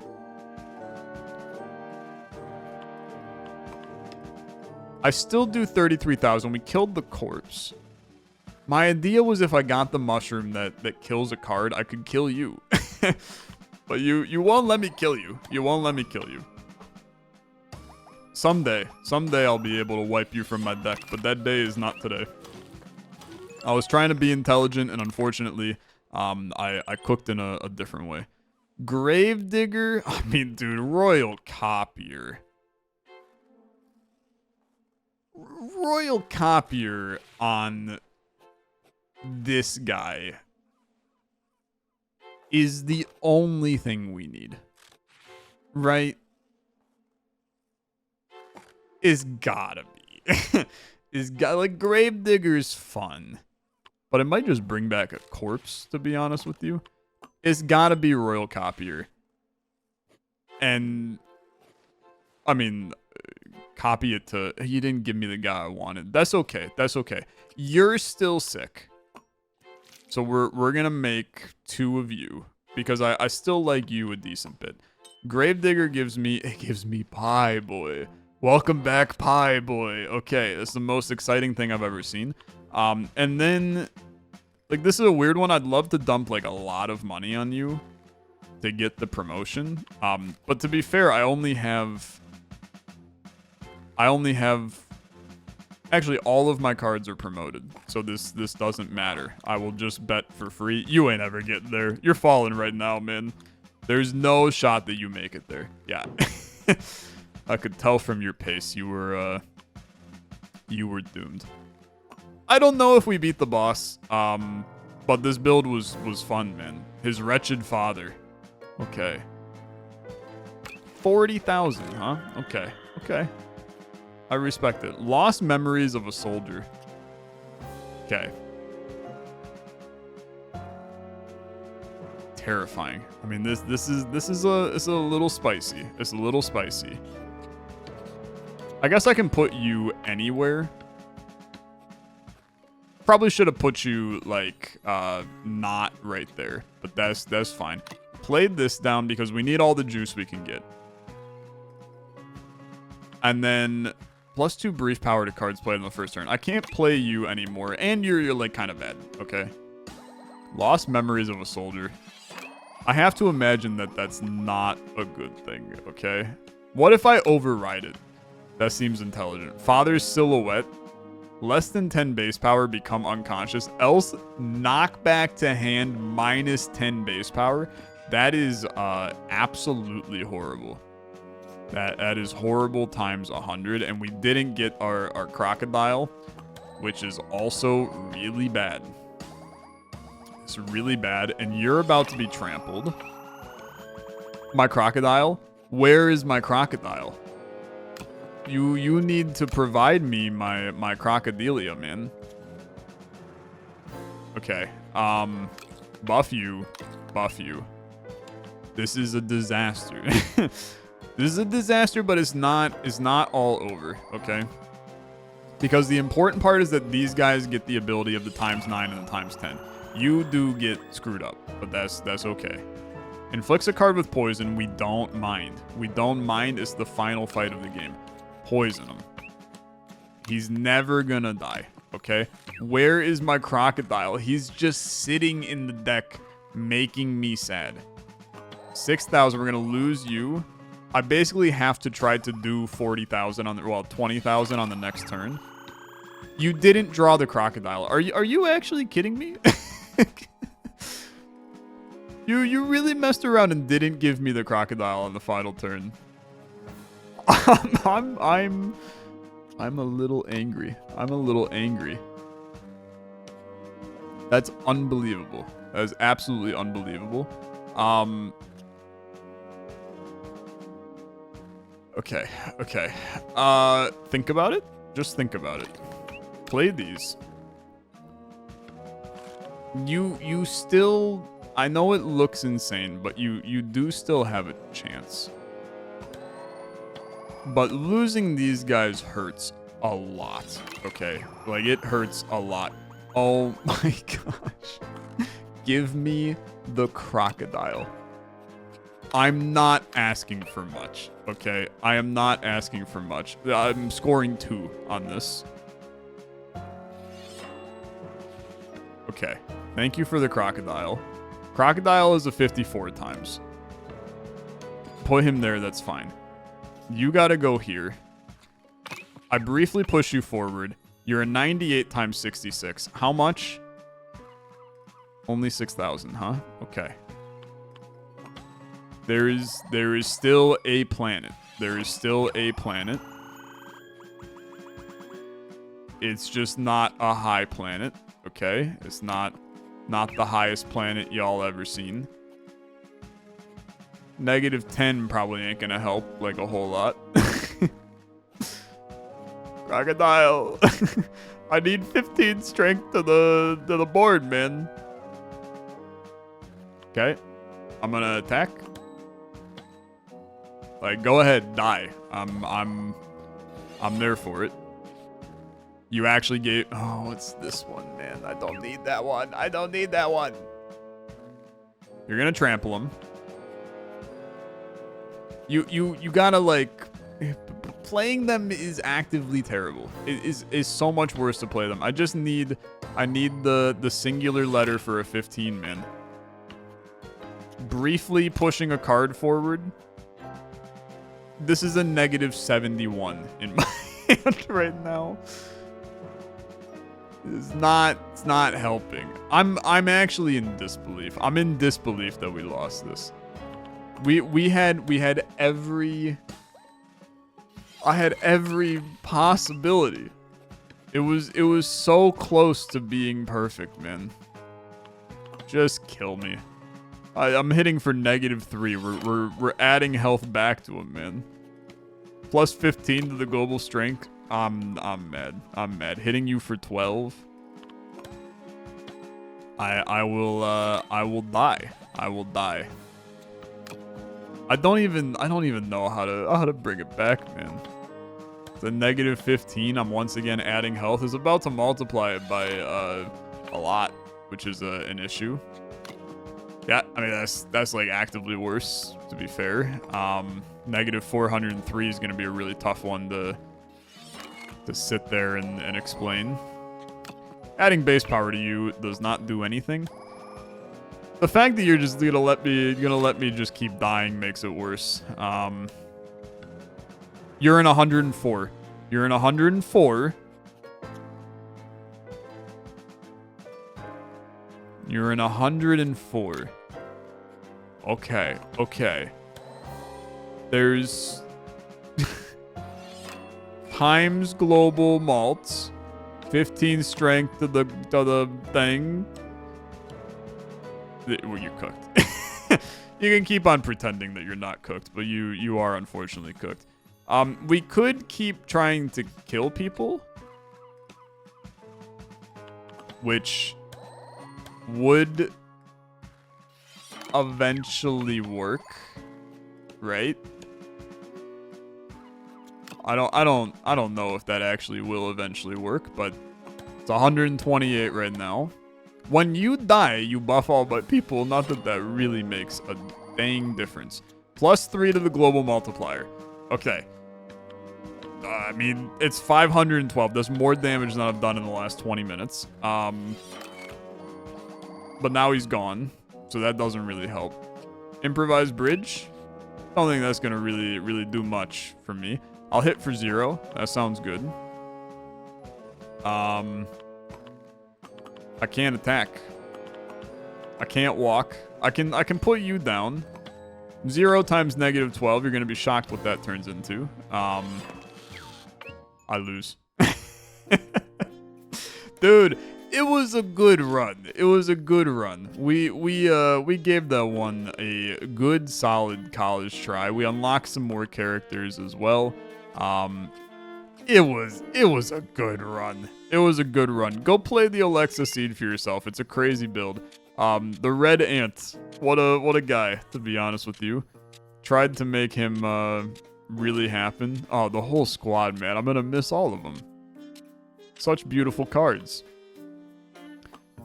I still do 33,000. We killed the corpse. My idea was if I got the mushroom that kills a card, I could kill you. But you won't let me kill you. You won't let me kill you. Someday I'll be able to wipe you from my deck, but that day is not today. I was trying to be intelligent, and unfortunately, I cooked in a different way. Gravedigger? I mean, dude, Royal Copier. Royal Copier on this guy. is the only thing we need. Right? Is gotta be. Like, Gravedigger's fun. But it might just bring back a corpse, to be honest with you. It's gotta be Royal Copier. And, I mean, copy it to... You didn't give me the guy I wanted. That's okay. That's okay. You're still sick. So we're gonna make 2 of you. Because I still like you a decent bit. Gravedigger gives me... It gives me Pie Boy. Welcome back, Pie Boy. Okay, that's the most exciting thing I've ever seen. And then... Like, this is a weird one. I'd love to dump, like, a lot of money on you to get the promotion. But to be fair, I only have... Actually, all of my cards are promoted. So this doesn't matter. I will just bet for free. You ain't ever getting there. You're falling right now, man. There's no shot that you make it there. Yeah. I could tell from your pace you were doomed. I don't know if we beat the boss, but this build was fun, man. His wretched father. Okay. 40,000, huh? Okay. Okay. I respect it. Lost memories of a soldier. Okay. Terrifying. I mean, this is a little spicy. It's a little spicy. I guess I can put you anywhere. Probably should have put you, like, not right there. But that's fine. Played this down because we need all the juice we can get. And then, +2 brief power to cards played in the first turn. I can't play you anymore. And you're like, kind of bad. Okay. Lost memories of a soldier. I have to imagine that that's not a good thing, okay? What if I override it? That seems intelligent. Father's silhouette. Less than 10 base power, become unconscious. Else, knock back to hand -10 base power. That is absolutely horrible. That is horrible times 100. And we didn't get our crocodile, which is also really bad. It's really bad. And you're about to be trampled. My crocodile? Where is my crocodile? You need to provide me my crocodilia, man. Okay. Buff you. Buff you. This is a disaster. This is a disaster, but it's not all over, okay? Because the important part is that these guys get the ability of the ×9 and the ×10. You do get screwed up, but that's okay. Inflicts a card with poison. We don't mind. We don't mind. It's the final fight of the game. Poison him. He's never gonna die, okay? Where is my crocodile? He's just sitting in the deck, making me sad. 6,000. We're gonna lose you. I basically have to try to do 40,000 on the, well, 20,000 on the next turn. You didn't draw the crocodile. Are you actually kidding me? You really messed around and didn't give me the crocodile on the final turn. I'm a little angry. I'm a little angry. That's unbelievable. That is absolutely unbelievable. Okay. Think about it. Just think about it. Play these. You still, I know it looks insane, but you do still have a chance. But losing these guys hurts a lot, okay? Like, it hurts a lot. Oh my gosh. Give me the crocodile. I'm not asking for much, okay? I am not asking for much. I'm scoring 2 on this. Okay. Thank you for the crocodile. Crocodile is a 54 times. Put him there, that's fine. You gotta go here. I briefly push you forward. You're a 98 times 66. How much? Only 6,000, huh? Okay. There is still a planet. There is still a planet. It's just not a high planet, okay? It's not the highest planet y'all ever seen. -10 probably ain't gonna help like a whole lot. Crocodile. I need 15 strength to the board, man. Okay. I'm gonna attack. Like, go ahead, die. I'm there for it. You actually gave... Oh, it's this one, man. I don't need that one. I don't need that one. You're gonna trample him. You gotta, like... Playing them is actively terrible. It is so much worse to play them. I need the singular letter for a 15, man. Briefly pushing a card forward. This is a -71 in my hand right now. It's not helping. I'm actually in disbelief. I'm in disbelief that we lost this. We had every... I had every possibility. It was so close to being perfect, man. Just kill me. I'm hitting for -3. We're adding health back to him, man. Plus 15 to the global strength. I'm mad. I'm mad. Hitting you for 12. I will die. I will die. I don't even know how to bring it back, man. The -15, I'm once again adding health, is about to multiply it by a lot, which is an issue. Yeah, I mean, that's like actively worse, to be fair. -403 is going to be a really tough one to sit there and explain. Adding base power to you does not do anything. The fact that you're just gonna let me just keep dying makes it worse. You're in 104. You're in 104. You're in 104. Okay, okay. There's times global malts, 15 strength to the thing. Well, you're cooked. You can keep on pretending that you're not cooked, but you are unfortunately cooked. We could keep trying to kill people, which would eventually work, right? I don't know if that actually will eventually work, but it's 128 right now. When you die, you buff all but people. Not that that really makes a dang difference. +3 to the global multiplier. Okay. I mean, it's 512. That's more damage than I've done in the last 20 minutes. But now he's gone, so that doesn't really help. Improvised bridge. Don't think that's gonna really do much for me. I'll hit for 0. That sounds good. I can't attack. I can't walk. I can put you down. 0 times -12. You're gonna be shocked what that turns into. I lose. Dude, it was a good run. It was a good run. We gave that one a good solid college try. We unlocked some more characters as well. It was a good run. It was a good run. Go play the Olexa seed for yourself. It's a crazy build. The Red Ant. What a guy, to be honest with you. Tried to make him really happen. Oh, the whole squad, man. I'm gonna miss all of them. Such beautiful cards.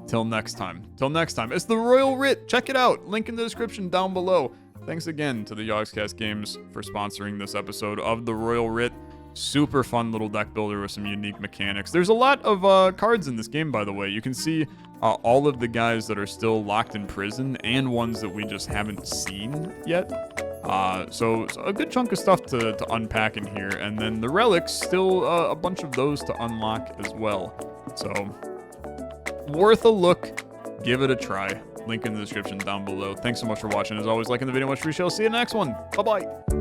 Till next time. Till next time. It's the Royal Writ. Check it out. Link in the description down below. Thanks again to the Yogscast Games for sponsoring this episode of the Royal Writ. Super fun little deck builder with some unique mechanics. There's a lot of cards in this game, by the way. You can see all of the guys that are still locked in prison and ones that we just haven't seen yet. So a good chunk of stuff to unpack in here. And then the relics, still a bunch of those to unlock as well. So worth a look. Give it a try. Link in the description down below. Thanks so much for watching. As always, liking the video much appreciated. I'll see you in the next one. Bye-bye.